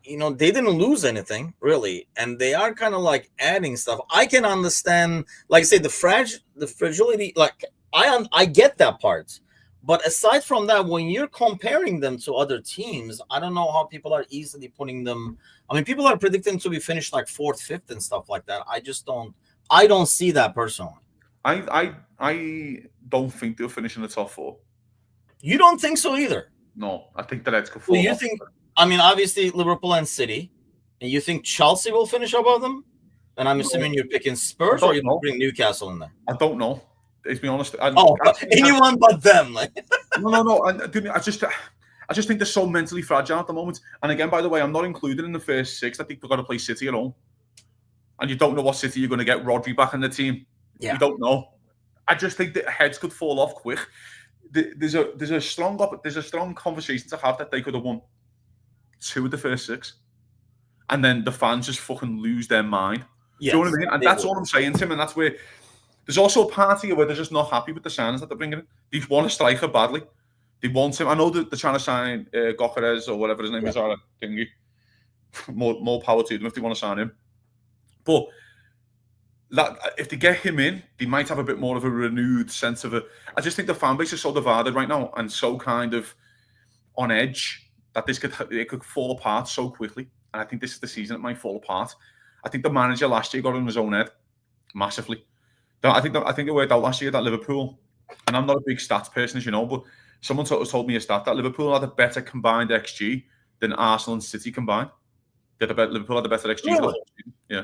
Speaker 1: they didn't lose anything really, and they are kind of like adding stuff. I can understand, like I say, the fragility. Like I get that part. But aside from that, when you're comparing them to other teams, I don't know how people are easily putting them. I mean, people are predicting to be finished like 4th, 5th, and stuff like that. I don't see that personally.
Speaker 2: I don't think they'll finish in the top 4.
Speaker 1: You don't think so either?
Speaker 2: No, I think the Reds could fall off.
Speaker 1: Think? I mean, obviously Liverpool and City, and you think Chelsea will finish above them? And I'm assuming you're picking Spurs, or you bring Newcastle in there.
Speaker 2: I don't know. To be honest,
Speaker 1: anyone but them. Like
Speaker 2: no. I just think they're so mentally fragile at the moment. And again, by the way, I'm not included in the first 6. I think we've got to play City at home, and you don't know what City you're going to get. Rodri back in the team. Yeah. You don't know. I just think that heads could fall off quick. There's a strong conversation to have that they could have won 2 of the first 6, and then the fans just fucking lose their mind. Yes, do you know what I mean? And that's all I'm saying, Tim. And that's where there's also a part here where they're just not happy with the signings that they're bringing in. They want a striker badly. They want him. I know that they're trying to sign Gokares or whatever his name is. Thingy. More power to them if they want to sign him. But that if they get him in, they might have a bit more of a renewed sense of it. I just think the fan base is so divided right now and so kind of on edge that it could fall apart so quickly. And I think this is the season it might fall apart. I think the manager last year got in his own head massively. I think it worked out last year that Liverpool, and I'm not a big stats person, as you know, but someone told me a stat that Liverpool had a better combined XG than Arsenal and City combined. Liverpool had a better XG. Really? Yeah.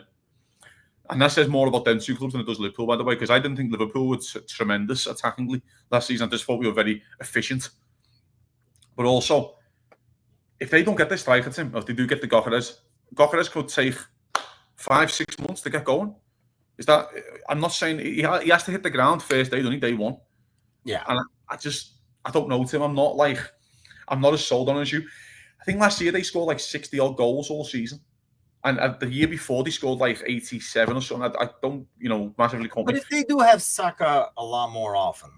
Speaker 2: And that says more about them 2 clubs than it does Liverpool, by the way, because I didn't think Liverpool was tremendous attackingly last season. I just thought we were very efficient. But also, if they don't get this striker, Tim, or if they do get the Gokares could take 5-6 months to get going. I'm not saying he has to hit the ground first day, only day 1.
Speaker 1: Yeah.
Speaker 2: And I don't know, Tim. I'm not as sold on as you. I think last year they scored like 60 odd goals all season. And the year before, they scored like 87 or something. I don't, massively confident.
Speaker 1: But if they do have Saka a lot more often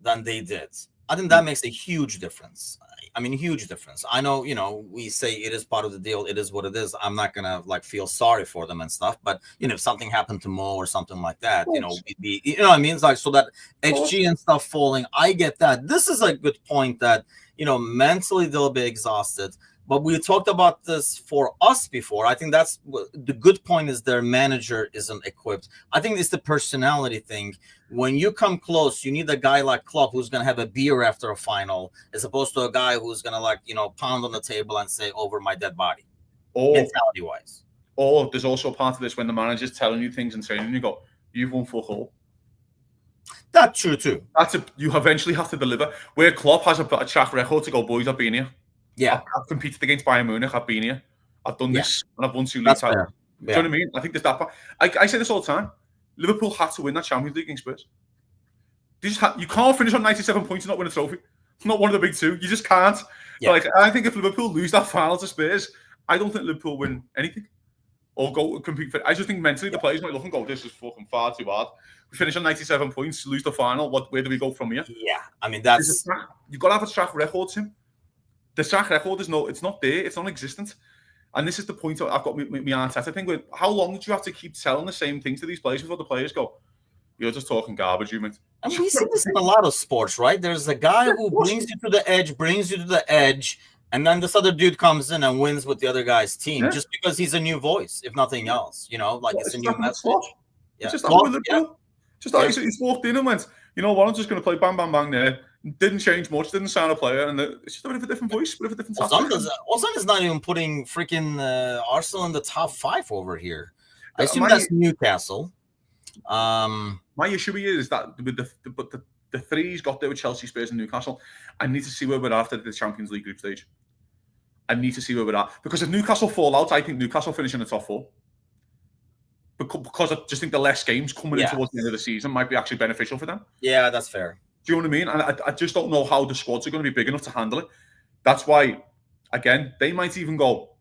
Speaker 1: than they did, I think that makes a huge difference. I mean, huge difference. I know, we say it is part of the deal. It is what it is. I'm not going to feel sorry for them and stuff. But, if something happened to Mo or something like that, we'd be, what I mean? It's like, so that XG and stuff falling, I get that. This is a good point that, mentally they'll be exhausted. But we talked about this for us before. I think that's the good point is their manager isn't equipped. I think it's the personality thing. When you come close, you need a guy like Klopp who's going to have a beer after a final, as opposed to a guy who's going to pound on the table and say, over my dead body, mentality-wise.
Speaker 2: Or there's also a part of this when the manager's telling you things and saying, and you go, you've won fuck all.
Speaker 1: That's true too.
Speaker 2: You eventually have to deliver. Where Klopp has a track record to go, boys, I've been here.
Speaker 1: Yeah,
Speaker 2: I've competed against Bayern Munich. I've been here. I've done this, and I've won 2 league titles. Yeah. Do you know what I mean? I think there's that part. I say this all the time. Liverpool had to win that Champions League against Spurs. You can't finish on 97 points and not win a trophy. It's not one of the big 2. You just can't. Yeah. I think if Liverpool lose that final to Spurs, I don't think Liverpool win anything or go compete for it. I just think mentally the players might look and go, "This is fucking far too hard. We finish on 97 points, lose the final. Where do we go from here?"
Speaker 1: Yeah, I mean that's
Speaker 2: you've got to have a track record, Tim. The track record it's not there, it's non-existent. And this is the point I've got with my Arteta thing with how long did you have to keep telling the same things to these players before the players go, "You're just talking garbage, you mate."
Speaker 1: I mean, we see this in a lot of sports, right? There's a guy who brings you to the edge, and then this other dude comes in and wins with the other guy's team just because he's a new voice, if nothing else. It's a new message.
Speaker 2: Yeah. Just like he's walked in and went, "You know what, I'm just going to play bang, bang, bang there." Didn't change much, didn't sign a player, and it's just a bit of a different voice, a bit of a different
Speaker 1: Ozan is not even putting freaking Arsenal in the top 5 over here. I assume that's Newcastle.
Speaker 2: My issue here is that with the 3's got there with Chelsea, Spurs, and Newcastle. I need to see where we're at after the Champions League group stage. I need to see where we're at. Because if Newcastle fall out, I think Newcastle finish in the top 4. Because I just think the less games coming in towards the end of the season might be actually beneficial for them.
Speaker 1: Yeah, that's fair.
Speaker 2: Do you know what I mean? And I just don't know how the squads are going to be big enough to handle it. That's why, again, they might even go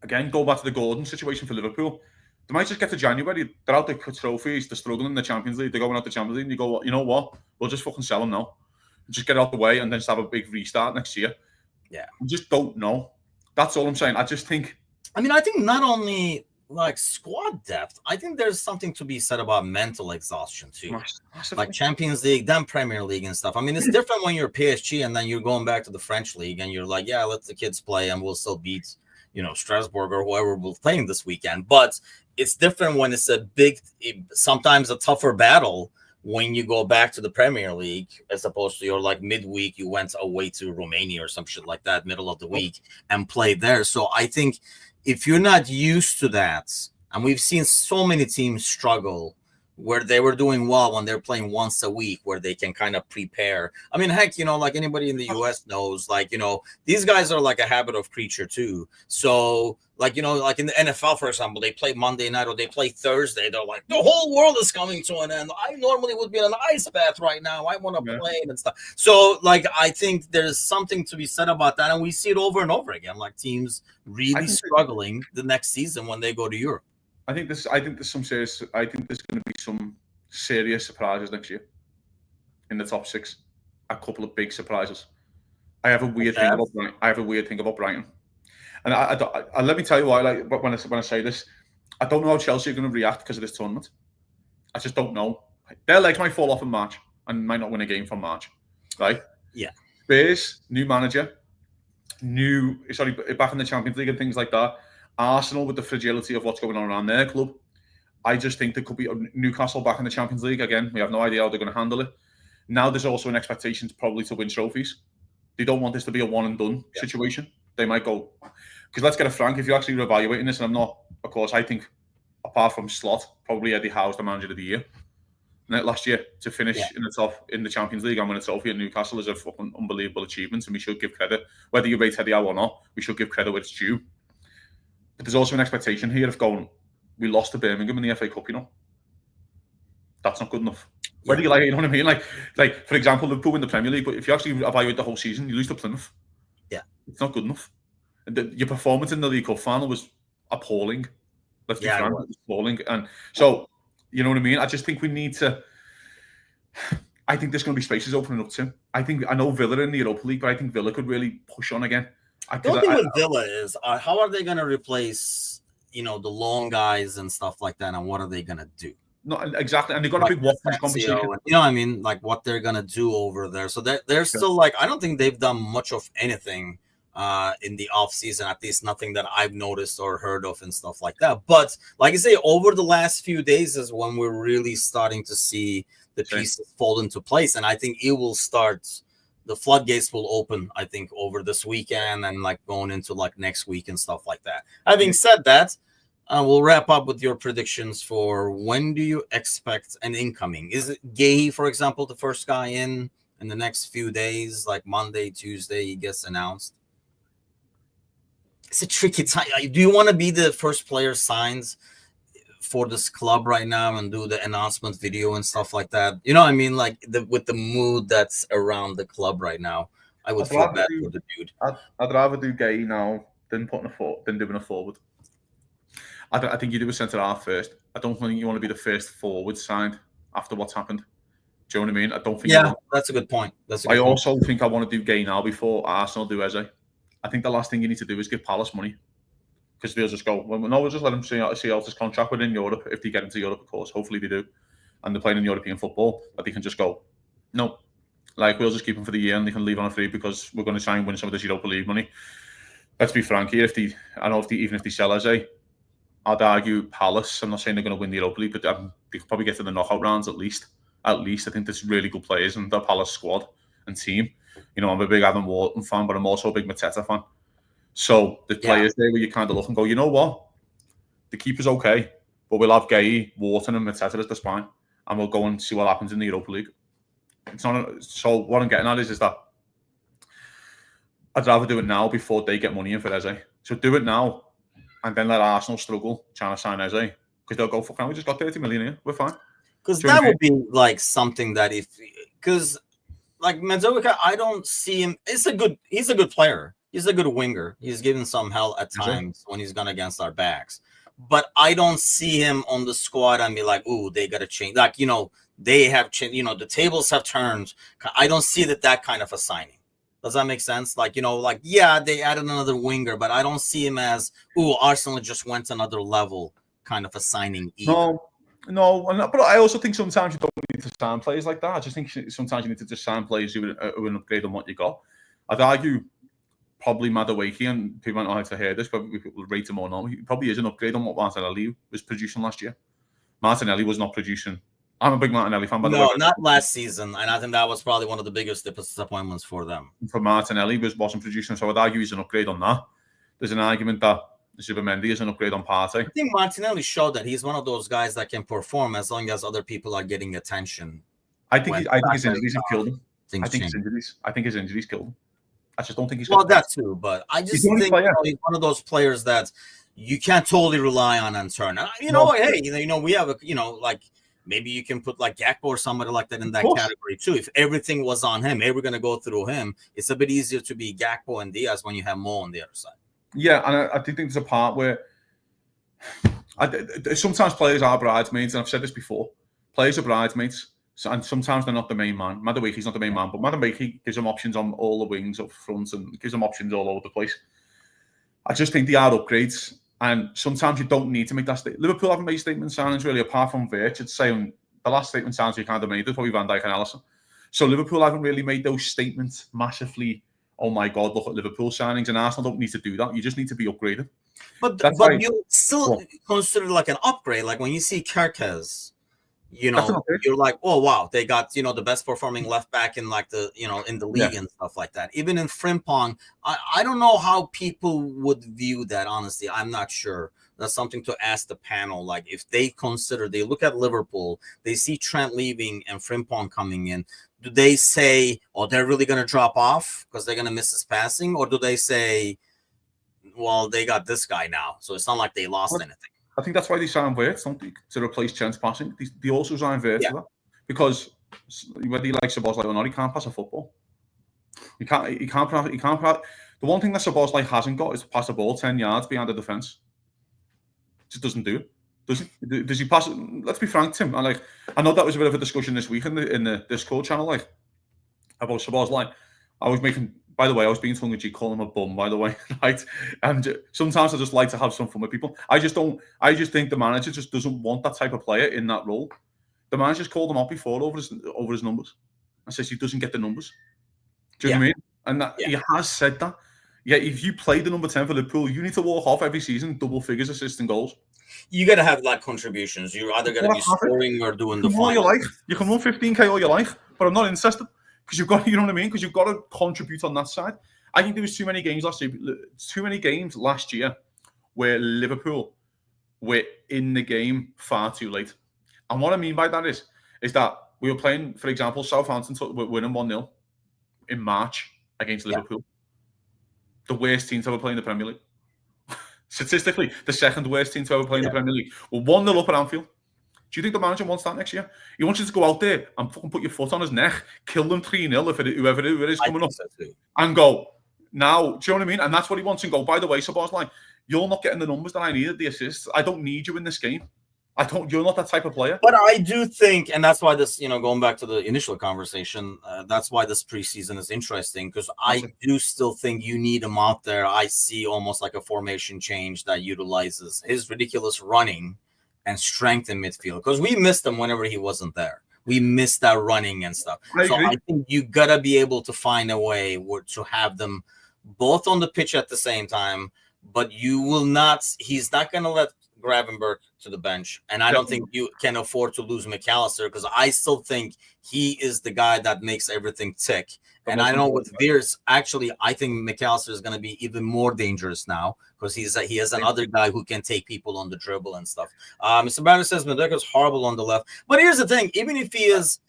Speaker 2: back to the Gordon situation for Liverpool. They might just get to January, they're out the trophies, they're struggling in the Champions League, they're going out the Champions League, and you go, you know what? We'll just fucking sell them now. Just get out the way and then just have a big restart next year.
Speaker 1: Yeah.
Speaker 2: I just don't know. That's all I'm saying. I think
Speaker 1: not only like squad depth, I think there's something to be said about mental exhaustion too. Like Champions League, then Premier League and stuff. I mean, it's different when you're PSG and then you're going back to the French league and you're like, yeah, let the kids play and we'll still beat, Strasbourg or whoever we're playing this weekend. But it's different when it's a big, sometimes a tougher battle when you go back to the Premier League, as opposed to your like midweek, you went away to Romania or some shit like that, middle of the week, and played there. So I think if you're not used to that, and we've seen so many teams struggle where they were doing well when they're playing once a week, where they can kind of prepare. I mean, heck, like anybody in the US knows, like, these guys are like a habit of creature too. So like, like in the NFL, for example, they play Monday night or they play Thursday. They're like, the whole world is coming to an end. I normally would be in an ice bath right now. I want to play and stuff. So like, I think there's something to be said about that. And we see it over and over again, like teams really struggling the next season when they go to Europe.
Speaker 2: I think there's going to be some serious surprises next year in the top 6. A couple of big surprises. I have a weird thing about Brighton. And I let me tell you why. Like when I say this, I don't know how Chelsea are going to react because of this tournament. I just don't know. Their legs might fall off in March and might not win a game from March, right?
Speaker 1: Yeah.
Speaker 2: Spurs, new manager, back in the Champions League and things like that. Arsenal with the fragility of what's going on around their club. I just think there could be Newcastle back in the Champions League again. We have no idea how they're going to handle it. Now there's also an expectation probably to win trophies. They don't want this to be a one and done situation. They might go, because let's get it frank, if you're actually evaluating this, and I'm not, of course, I think apart from Slot, probably Eddie Howe's the manager of the year. Last year to finish in the Champions League and win a trophy at Newcastle is a fucking unbelievable achievement, and we should give credit, whether you rate Eddie Howe or not, we should give credit where it's due. But there's also an expectation here of going, we lost to Birmingham in the FA Cup, That's not good enough. Whether you like it, you know what I mean? Like for example, Liverpool win the Premier League, but if you actually evaluate the whole season, you lose to Plymouth.
Speaker 1: Yeah.
Speaker 2: It's not good enough. And your performance in the League Cup final was appalling. Let's be frank, it was appalling. And so, you know what I mean? I just think we need to... I think there's going to be spaces opening up too. I know Villa in the Europa League, but I think Villa could really push on again.
Speaker 1: The only thing with Villa is how are they going to replace, the long guys and stuff like that, and what are they going to do?
Speaker 2: No, exactly, and they've got a big Watkins conversation.
Speaker 1: And, you know what I mean? Like what they're going to do over there. So they're still like, I don't think they've done much of anything in the off season, at least nothing that I've noticed or heard of and stuff like that. But like I say, over the last few days is when we're really starting to see the pieces fall into place, and I think it will start. The floodgates will open, I think, over this weekend and like going into like next week and stuff like that. Having said that, we'll wrap up with your predictions for when do you expect an incoming? Is it Gay, for example, the first guy in the next few days, like Monday, Tuesday, he gets announced? It's a tricky time. Do you want to be the first player signed for this club right now and do the announcement video and stuff like that? You know what I mean? Like with the mood that's around the club right now, I would feel bad for the dude.
Speaker 2: I'd rather do Gay now than doing a forward. I think you do a centre half first. I don't think you want to be the first forward signed after what's happened. Do you know what I mean? I don't think.
Speaker 1: Yeah, that's a good point.
Speaker 2: I also think I want to do Gay now before Arsenal do Eze. I think the last thing you need to do is give Palace money. Because they'll just go, well, no, we'll just let them see out his contract within Europe. If they get into Europe, of course, hopefully they do. And they're playing in European football, that they can just go, no. Like, we'll just keep them for the year and they can leave on a free because we're going to try and win some of this Europa League money. Let's be frank here. Even if they sell Eze, I'd argue Palace. I'm not saying they're going to win the Europa League, but they could probably get to the knockout rounds at least. I think there's really good players in the Palace squad and team. I'm a big Adam Wharton fan, but I'm also a big Mateta fan. So the players there where you kind of look and go, you know what? The keeper's okay, but we'll have Gay, Wharton and Mateta as the spine, and we'll go and see what happens in the Europa League. So what I'm getting at is that I'd rather do it now before they get money in for Eze. So do it now, and then let Arsenal struggle trying to sign Eze, because they'll go, fuck, we just got 30 million here, we're fine.
Speaker 1: Because that would be like something that because like Mandzukic, I don't see him. He's a good player. He's a good winger. He's given some hell at times when he's gone against our backs. But I don't see him on the squad and be like, ooh, they got to change. Like, they have changed. The tables have turned. I don't see that kind of a signing. Does that make sense? Like, yeah, they added another winger, but I don't see him as, Arsenal just went another level kind of a signing either.
Speaker 2: No, but I also think sometimes you don't need to sign players like that. I just think sometimes you need to just sign players who are an upgrade on what you got. I'd argue probably Madueke, and people might not like to hear this, but we'll rate him or not. He probably is an upgrade on what Martinelli was producing last year. Martinelli was not producing. I'm a big Martinelli fan, by the way.
Speaker 1: No, not last season, and I think that was probably one of the biggest disappointments for them.
Speaker 2: For Martinelli, wasn't producing, so I'd argue he's an upgrade on that. There's an argument that Zubimendi is an upgrade on Partey.
Speaker 1: I think Martinelli showed that he's one of those guys that can perform as long as other people are getting attention.
Speaker 2: I think his injuries have killed him. I think his injuries killed him. I just don't think he's.
Speaker 1: Well, that too, but I just think he's one of those players that you can't totally rely on and turn. Hey, we have like maybe you can put like Gakpo or somebody like that in that category too. If everything was on him, we're going to go through him. It's a bit easier to be Gakpo and Diaz when you have Mo on the other side.
Speaker 2: Yeah, and I think there's a part where sometimes players are bridesmaids, and I've said this before. Players are bridesmaids, and sometimes they're not the main man. Madueke's not the main man, but Madueke gives them options on all the wings up front and gives them options all over the place. I just think they are upgrades, and sometimes you don't need to make that statement. Liverpool haven't made statement signings really, apart from Virch. I'd say the last statement signings we kind of made was probably Van Dijk and Alisson. So Liverpool haven't really made those statements massively. Oh my God, look at Liverpool signings, and Arsenal don't need to do that. You just need to be upgraded.
Speaker 1: But you still consider like an upgrade. Like when you see Kerkez, you're like, oh wow, they got the best performing left back in like the in the league and stuff like that. Even in Frimpong, I don't know how people would view that. Honestly, I'm not sure. That's something to ask the panel. Like if they look at Liverpool, they see Trent leaving and Frimpong coming in. Do they say, oh, they're really going to drop off because they're going to miss his passing? Or do they say, well, they got this guy now, so it's not like they lost anything?
Speaker 2: I think that's why they signed Wirtz, don't they? To replace Trent's passing. They also signed Wirtz for that. Because whether he likes Szoboszlai or not, he can't pass a football. He can't. The one thing that Szoboszlai hasn't got is to pass a ball 10 yards behind the defence. Just doesn't do it. Does he pass it? Let's be frank, Tim. I know that was a bit of a discussion this week in the Discord channel, about Szoboszlai. I was being tongue in cheek, calling him a bum, by the way, right? And sometimes I just like to have some fun with people. I just think the manager just doesn't want that type of player in that role. The manager's called him up before over his numbers and says he doesn't get the numbers. Do you know what I mean? And that he has said that. Yeah, if you play the number 10 for Liverpool, you need to walk off every season, double figures, assists and goals.
Speaker 1: You got to have like contributions. You're either going to be scoring or doing the
Speaker 2: final. You can run 15k all your life, but I'm not interested because you've got, you know what I mean? Because you've got to contribute on that side. I think there was too many games last year where Liverpool were in the game far too late. And what I mean by that is that we were playing, for example, Southampton were winning 1-0 in March against Liverpool. The worst team to ever play in the Premier League. Statistically, the second worst team to ever play in the Premier League. We're 1-0 up at Anfield. Do you think the manager wants that next year? He wants you to go out there and fucking put your foot on his neck, kill them 3-0 whoever it is coming up, and go, now, do you know what I mean? And that's what he wants, and go, by the way, Szoboszlai, you're not getting the numbers that I needed, the assists. I don't need you in this game. You're not that type of player.
Speaker 1: But I do think, and that's why this, going back to the initial conversation, that's why this preseason is interesting, because I do still think you need him out there. I see almost like a formation change that utilizes his ridiculous running and strength in midfield, because we missed him whenever he wasn't there. We missed that running and stuff. I think you got to be able to find a way to have them both on the pitch at the same time, but he's not going to let Gravenberch to the bench, and I don't think you can afford to lose McAllister, because I still think he is the guy that makes everything tick. And I know with Veers, actually, I think McAllister is going to be even more dangerous now, because he has another guy who can take people on the dribble and stuff. Mr. Banner says Madueke is horrible on the left, but here's the thing: even if he is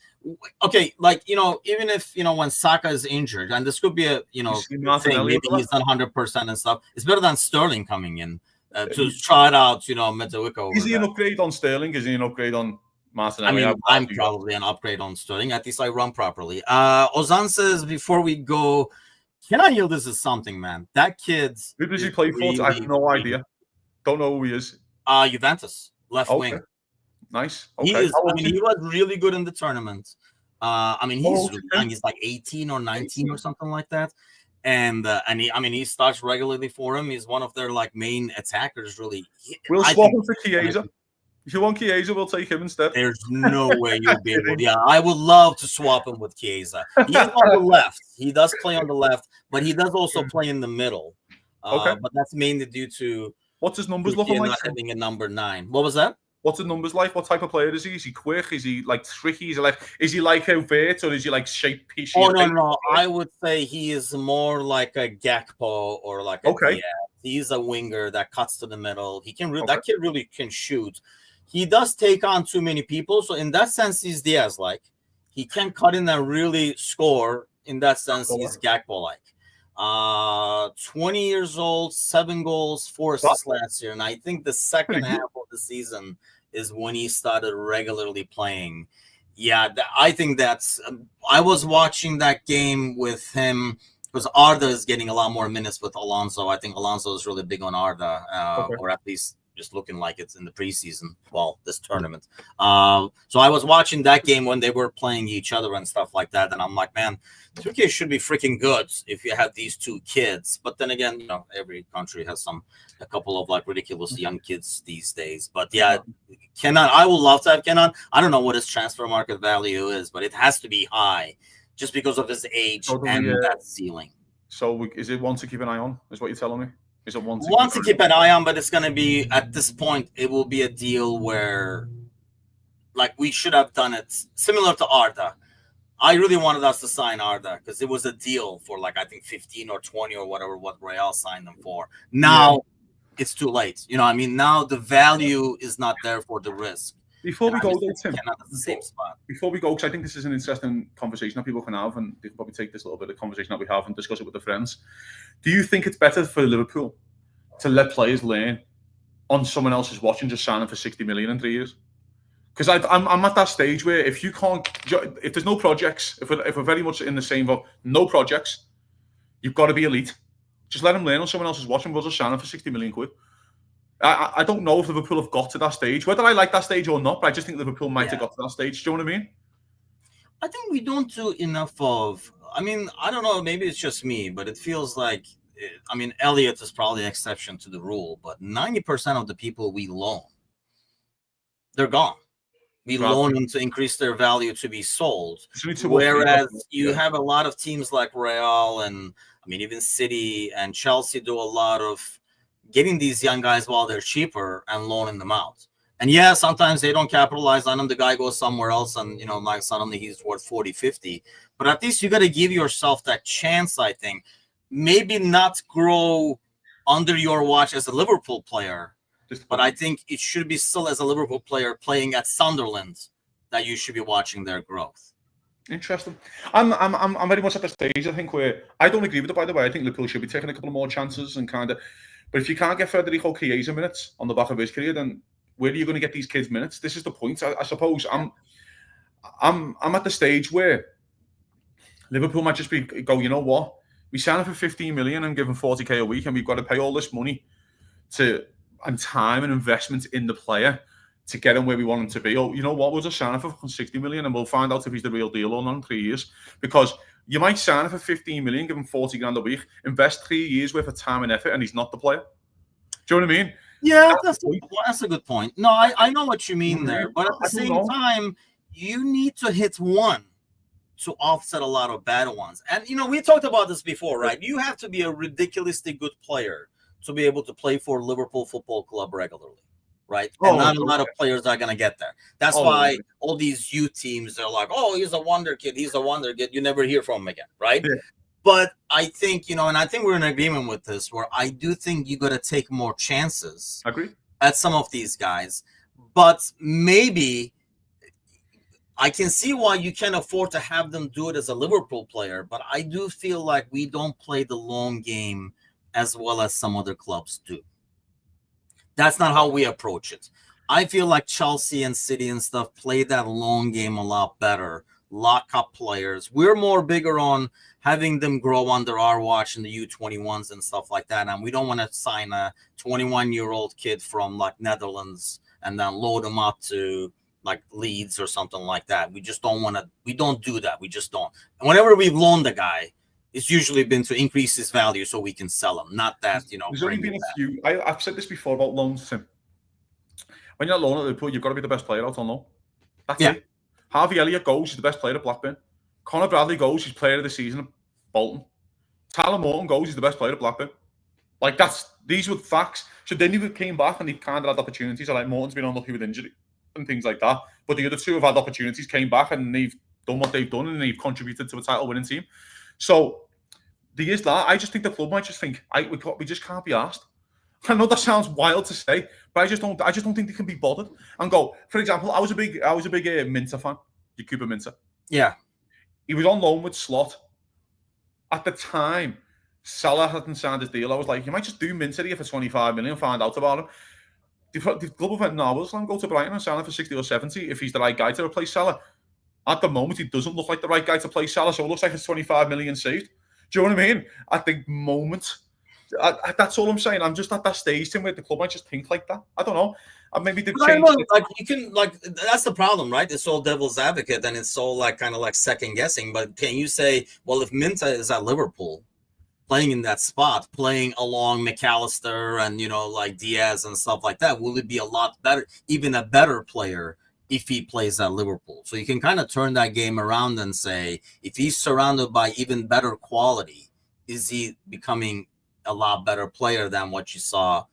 Speaker 1: okay, even if when Saka is injured, and this could be a thing, maybe he's not 100% and stuff, it's better than Sterling coming in. To try it out, Madueke.
Speaker 2: Is he an upgrade on Sterling? Is he an upgrade on Martinelli?
Speaker 1: I mean, I'm probably an upgrade on Sterling. At least I run properly. Ozan says, before we go, can I hear this is something, man? That kid.
Speaker 2: Who does he play for? I have no idea. Don't know who he is.
Speaker 1: Juventus, left wing.
Speaker 2: Nice. Okay.
Speaker 1: He was really good in the tournament. I mean, he's young. He's like 18 or 19 or something like that. And he starts regularly for him. He's one of their like main attackers. Really,
Speaker 2: We'll swap him for Chiesa. If you want Chiesa, we'll take him instead.
Speaker 1: There's no way you'll be able. Yeah, I would love to swap him with Chiesa. He's on the left. He does play on the left, but he does also play in the middle. But that's mainly due to
Speaker 2: what's his numbers looking like?
Speaker 1: Not having a number 9. What was that?
Speaker 2: What's his numbers like? What type of player is he? Is he quick? Is he like tricky? Is he like overt, or is he like shape piece?
Speaker 1: Oh no. I would say he is more like a Gakpo or like a Diaz. He's a winger that cuts to the middle. He can that kid really can shoot. He does take on too many people, so in that sense, he's Diaz-like. He can cut in and really score. In that sense, he's Gakpo-like. 20 years old, 7 goals, 4 assists last year, and I think the second half of the season is when he started regularly playing. Yeah, I think that's. I was watching that game with him because Arda is getting a lot more minutes with Alonso. I think Alonso is really big on Arda, or at least just looking like it's in the preseason. Well, this tournament. So I was watching that game when they were playing each other and stuff like that, and I'm like, man, Turkey should be freaking good if you have these 2 kids. But then again, every country has a couple of like ridiculous young kids these days. But yeah, Kenan, I would love to have Kenan. I don't know what his transfer market value is, but it has to be high just because of his age and that ceiling.
Speaker 2: So is it one to keep an eye on? Is what you're telling me? Is it one
Speaker 1: to keep an eye on? But it's going to be, at this point, it will be a deal where, like, we should have done it similar to Arda. I really wanted us to sign Arda because it was a deal for like I think 15 or 20 or whatever what Real signed them for. Now it's too late. Now the value is not there for the risk.
Speaker 2: Before we go, Tim,
Speaker 1: the same spot.
Speaker 2: Before we go, because I think this is an interesting conversation that people can have, and they can probably take this little bit of conversation that we have and discuss it with their friends. Do you think it's better for Liverpool to let players learn on someone else's watch and just sign them for 60 million in 3 years? Because I'm at that stage where if there's no projects, if we're very much in the same boat, no projects, you've got to be elite. Just let them learn on someone else's watch and we'll just sign them for 60 million quid. I don't know if Liverpool have got to that stage, whether I like that stage or not, but I just think Liverpool might have got to that stage. Do you know what I mean?
Speaker 1: I think we don't do enough of, I don't know, maybe it's just me, but it feels like, Elliott is probably an exception to the rule, but 90% of the people we loan, they're gone. We loan them to increase their value to be sold. Whereas you have a lot of teams like Real and, even City and Chelsea do a lot of getting these young guys while they're cheaper and loaning them out. And yeah, sometimes they don't capitalize on them. The guy goes somewhere else and, like suddenly he's worth 40, 50. But at least you got to give yourself that chance, I think. Maybe not grow under your watch as a Liverpool player, but I think it should be still as a Liverpool player playing at Sunderland that you should be watching their growth.
Speaker 2: Interesting. I'm very much at the stage, I think, where I don't agree with it, by the way. I think Liverpool should be taking a couple of more chances and but if you can't get Federico Chiesa minutes on the back of his career, then where are you going to get these kids minutes? This is the point. I suppose I'm at the stage where Liverpool might just go, you know what? We sign him for 15 million and give him 40k a week, and we've got to pay all this money and time and investment in the player to get him where we want him to be. Oh, you know what? We'll just sign him for 60 million and we'll find out if he's the real deal or not in 3 years. Because you might sign him for 15 million, give him 40 grand a week, invest 3 years worth of time and effort, and he's not the player. Do you know what I mean?
Speaker 1: Yeah, that's a good point. No, I know what you mean there. But at the same time, you need to hit one to offset a lot of bad ones. And, we talked about this before, right? You have to be a ridiculously good player to be able to play for Liverpool Football Club regularly, right? And not a lot of players are going to get there. That's why all these youth teams are like, oh, he's a wonder kid. He's a wonder kid. You never hear from him again, right? Yeah. But I think, and I think we're in agreement with this, where I do think you got to take more chances at some of these guys. But maybe I can see why you can afford to have them do it as a Liverpool player. But I do feel like we don't play the long game as well as some other clubs do. That's not how we approach it. I feel like Chelsea and City and stuff play that long game a lot better. Lock up players. We're more bigger on having them grow under our watch in the U21s and stuff like that. And we don't want to sign a 21-year-old kid from like Netherlands and then load him up to like Leeds or something like that. We just don't want to. We don't do that. We just don't. And whenever we've loaned the guy, it's usually been to increase his value so we can sell him. Not that
Speaker 2: There's only been a few. I've said this before about loans, Tim. When you're loaning at Liverpool, you've got to be the best player out on loan. That's it. Harvey Elliott goes, he's the best player at Blackburn. Conor Bradley goes, he's player of the season at Bolton. Tyler Morton goes, he's the best player at Blackburn. Like, these were facts. So then he came back and he kind of had opportunities. Like, Morton's been unlucky with injury and things like that. But the other two have had opportunities, came back and they've done what they've done and they've contributed to a title winning team. So there is that. I just think the club might just think, we just can't be asked. I know that sounds wild to say, but I just don't think they can be bothered and go. For example, I was a big Minter fan. Cooper Minter.
Speaker 1: Yeah,
Speaker 2: he was on loan with Slot. At the time, Salah hadn't signed his deal. I was like, you might just do Minter here for 25 million and find out about him. The club went, no, we'll just let him go to Brighton and sign him for 60 or 70 if he's the right guy to replace Salah. At the moment, he doesn't look like the right guy to play Salah, so it looks like it's 25 million saved. Do you know what I mean? At the moment. That's all I'm saying. I'm just at that stage, Tim, where the club might just think like that. I don't know. Maybe they've changed.
Speaker 1: Like you can, like, that's the problem, right? It's all devil's advocate, and it's all like kind of like second guessing. But can you say, well, if Minta is at Liverpool, playing in that spot, playing along McAllister and like Diaz and stuff like that, will it be a lot better, even a better player if he plays at Liverpool? So you can kind of turn that game around and say, if he's surrounded by even better quality, is he becoming a lot better player than what you saw?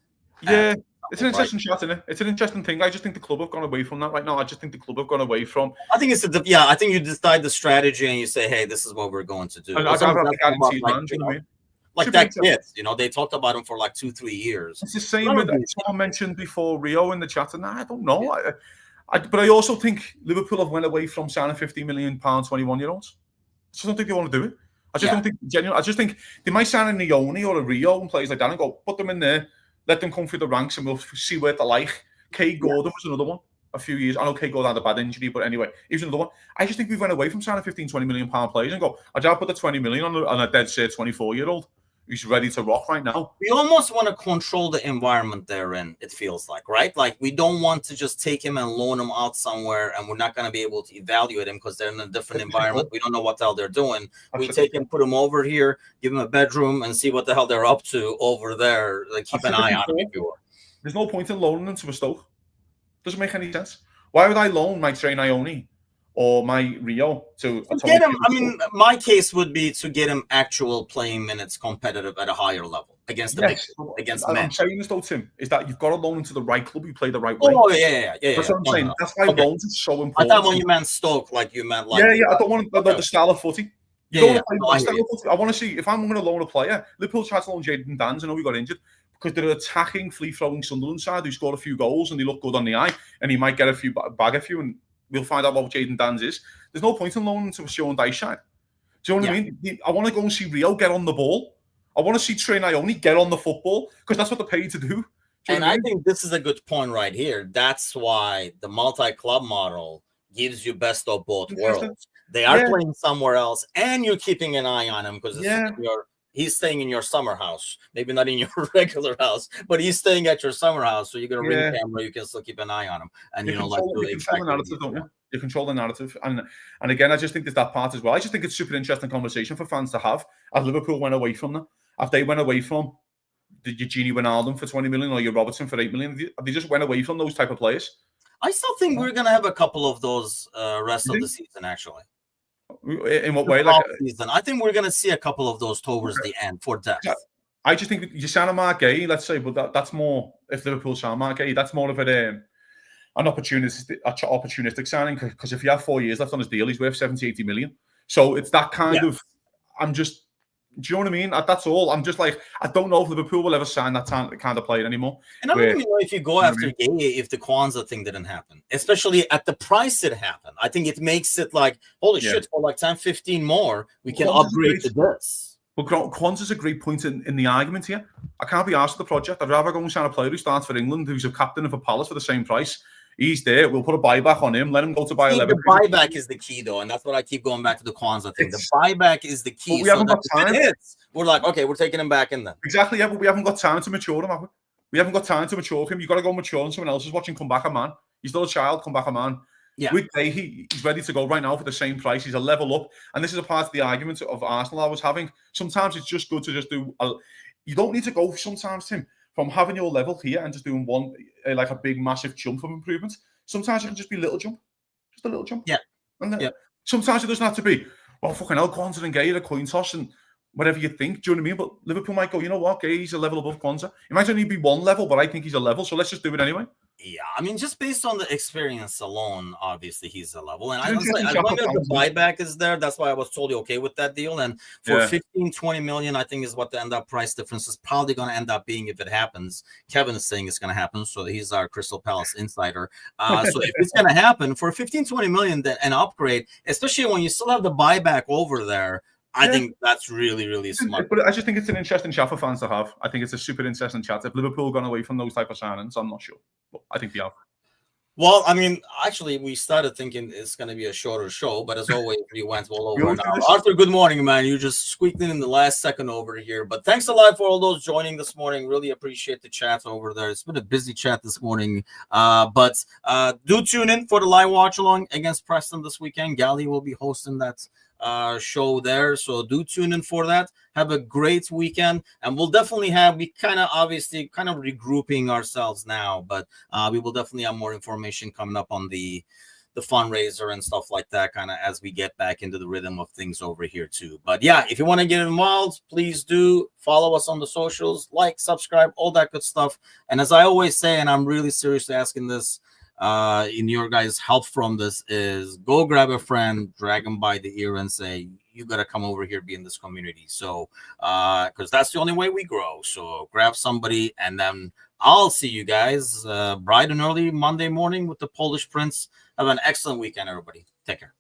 Speaker 2: Yeah, it's an interesting shot, isn't it? It's an interesting thing. I just think the club have gone away from that right now. I just think the club have gone away from.
Speaker 1: I think it's I think you decide the strategy and you say, hey, this is what we're going to do.
Speaker 2: I'd have a guaranteed man, do you know what I mean?
Speaker 1: Like that kid, they talked about him for like 2-3 years.
Speaker 2: It's the same with someone mentioned before Rio in the chat, and I don't know. Yeah. But I also think Liverpool have went away from signing £50 million 21-year-olds. I just don't think they want to do it. I just don't think genuine. I just think they might sign a Neone or a Rio and players like that and go, put them in there, let them come through the ranks, and we'll see where they're like. Kay Gordon was another one a few years. I know Kay Gordon had a bad injury, but anyway, he was another one. I just think we've went away from signing 15, 20 million pound players and go, I'd rather put the 20 million on a dead set 24-year-old who's ready to rock right now.
Speaker 1: We almost want to control the environment they're in, it feels like, right? Like, we don't want to just take him and loan him out somewhere and we're not going to be able to evaluate him because they're in a different environment. We don't know what the hell they're doing. We take him, put him over here, give him a bedroom and see what the hell they're up to over there. Like, keep an eye on him, if you will.
Speaker 2: There's no point in loaning them to a Stoke. Doesn't make any sense. Why would I loan my Trey Ione or my Rio to
Speaker 1: get him? I mean, my case would be to get him actual playing minutes competitive at a higher level against the against men.
Speaker 2: I'm saying this though, Tim, is that you've got to loan him to the right club. You play the right way.
Speaker 1: Oh yeah.
Speaker 2: That's what I'm saying. That's why loans is so important.
Speaker 1: I thought when you meant Stoke, like you meant like
Speaker 2: I don't want the style of footy. I want to see if I'm going to loan a player. Liverpool tried to loan Jadon Danns. I know we got injured because they're attacking, free-flowing Sunderland side who scored a few goals and they look good on the eye, and he might get bag a few, and we'll find out what Jadon Danns is. There's no point in loaning to a Sean Dyche side. Do you know what I mean? I want to go and see Rio get on the ball. I want to see Trey Ione get on the football because that's what they're paid to do.
Speaker 1: And I think this is a good point right here. That's why the multi-club model gives you best of both worlds. They are playing somewhere else, and you're keeping an eye on him because he's staying in your summer house. Maybe not in your regular house, but he's staying at your summer house. So you got a ring camera, you can still keep an eye on him. And you control
Speaker 2: the narrative, don't you? You control the narrative. And again, I just think there's that part as well. I just think it's super interesting conversation for fans to have. As Liverpool went away from that, if they went away from the Gini Wijnaldum for 20 million or your Robertson for 8 million, they just went away from those type of players.
Speaker 1: I still think we're going to have a couple of those rest of the season, actually.
Speaker 2: In what way? Like,
Speaker 1: season. I think we're going to see a couple of those towards the end for depth.
Speaker 2: I just think you sign a Mark Gay, let's say, but that's more, if Liverpool sign Mark Gay, that's more of an opportunistic signing because if you have 4 years left on his deal, he's worth 70-80 million. So it's that kind of, do you know what I mean? That's all. I'm just like, I don't know if Liverpool will ever sign that kind of player anymore.
Speaker 1: And I don't even know if you go after Gay if the Kwanzaa thing didn't happen, especially at the price it happened. I think it makes it like, holy shit, for like 10, 15 more, we can upgrade to this.
Speaker 2: Well, Kwanzaa's a great point in the argument here. I can't be asked for the project. I'd rather go and sign a player who starts for England, who's a captain of a Palace for the same price. He's there. We'll put a buyback on him. Let him go to buy 11.
Speaker 1: The buyback is the key, though, and that's what I keep going back to the Kwanzaa thing. The buyback is the key.
Speaker 2: We haven't got time.
Speaker 1: We're like, okay, we're taking him back in then.
Speaker 2: Exactly, but we haven't got time to mature him, have we? We haven't got time to mature him. You've got to go mature, and someone else is watching come back a man. He's still a child, come back a man. Yeah. Weekday, he's ready to go right now for the same price. He's a level up. And this is a part of the argument of Arsenal I was having. Sometimes it's just good to just do... you don't need to go sometimes, Tim, from having your level here and just doing one, like a big, massive jump of improvement. Sometimes it can just be a little jump. Just a little jump.
Speaker 1: Yeah.
Speaker 2: And sometimes it doesn't have to be, well, fucking hell, Kwanzaa and Gay, a coin toss and whatever you think. Do you know what I mean? But Liverpool might go, you know what, Gay, he's a level above Kwanzaa. He might only be one level, but I think he's a level, so let's just do it anyway.
Speaker 1: Yeah, I mean, just based on the experience alone, obviously he's a level. And I was like, as long as the buyback is there, that's why I was totally okay with that deal. And for 15-20 million, I think is what the end up price difference is probably going to end up being if it happens. Kevin is saying it's going to happen, so he's our Crystal Palace insider. So if it's going to happen for 15-20 million, then an upgrade, especially when you still have the buyback over there, I think that's really, really smart.
Speaker 2: But I just think it's an interesting chat for fans to have. I think it's a super interesting chat. If Liverpool gone away from those type of signings, I'm not sure. But I think they have.
Speaker 1: Well, I mean, actually, we started thinking it's going to be a shorter show, but as always, we went all over. Arthur, good morning, man. You just squeaked in the last second over here. But thanks a lot for all those joining this morning. Really appreciate the chat over there. It's been a busy chat this morning. But do tune in for the live watch along against Preston this weekend. Gally will be hosting that show there, so do tune in for that. Have a great weekend, and we'll definitely we kind of regrouping ourselves now, but we will definitely have more information coming up on the fundraiser and stuff like that, kind of as we get back into the rhythm of things over here too. But yeah, if you want to get involved, please do follow us on the socials, like, subscribe, all that good stuff. And as I always say, and I'm really seriously asking this in your guys' help from this, is go grab a friend, drag them by the ear and say, you got to come over here, be in this community. So because that's the only way we grow. So grab somebody, and then I'll see you guys bright and early Monday morning with the Polish Prince. Have an excellent weekend, everybody. Take care.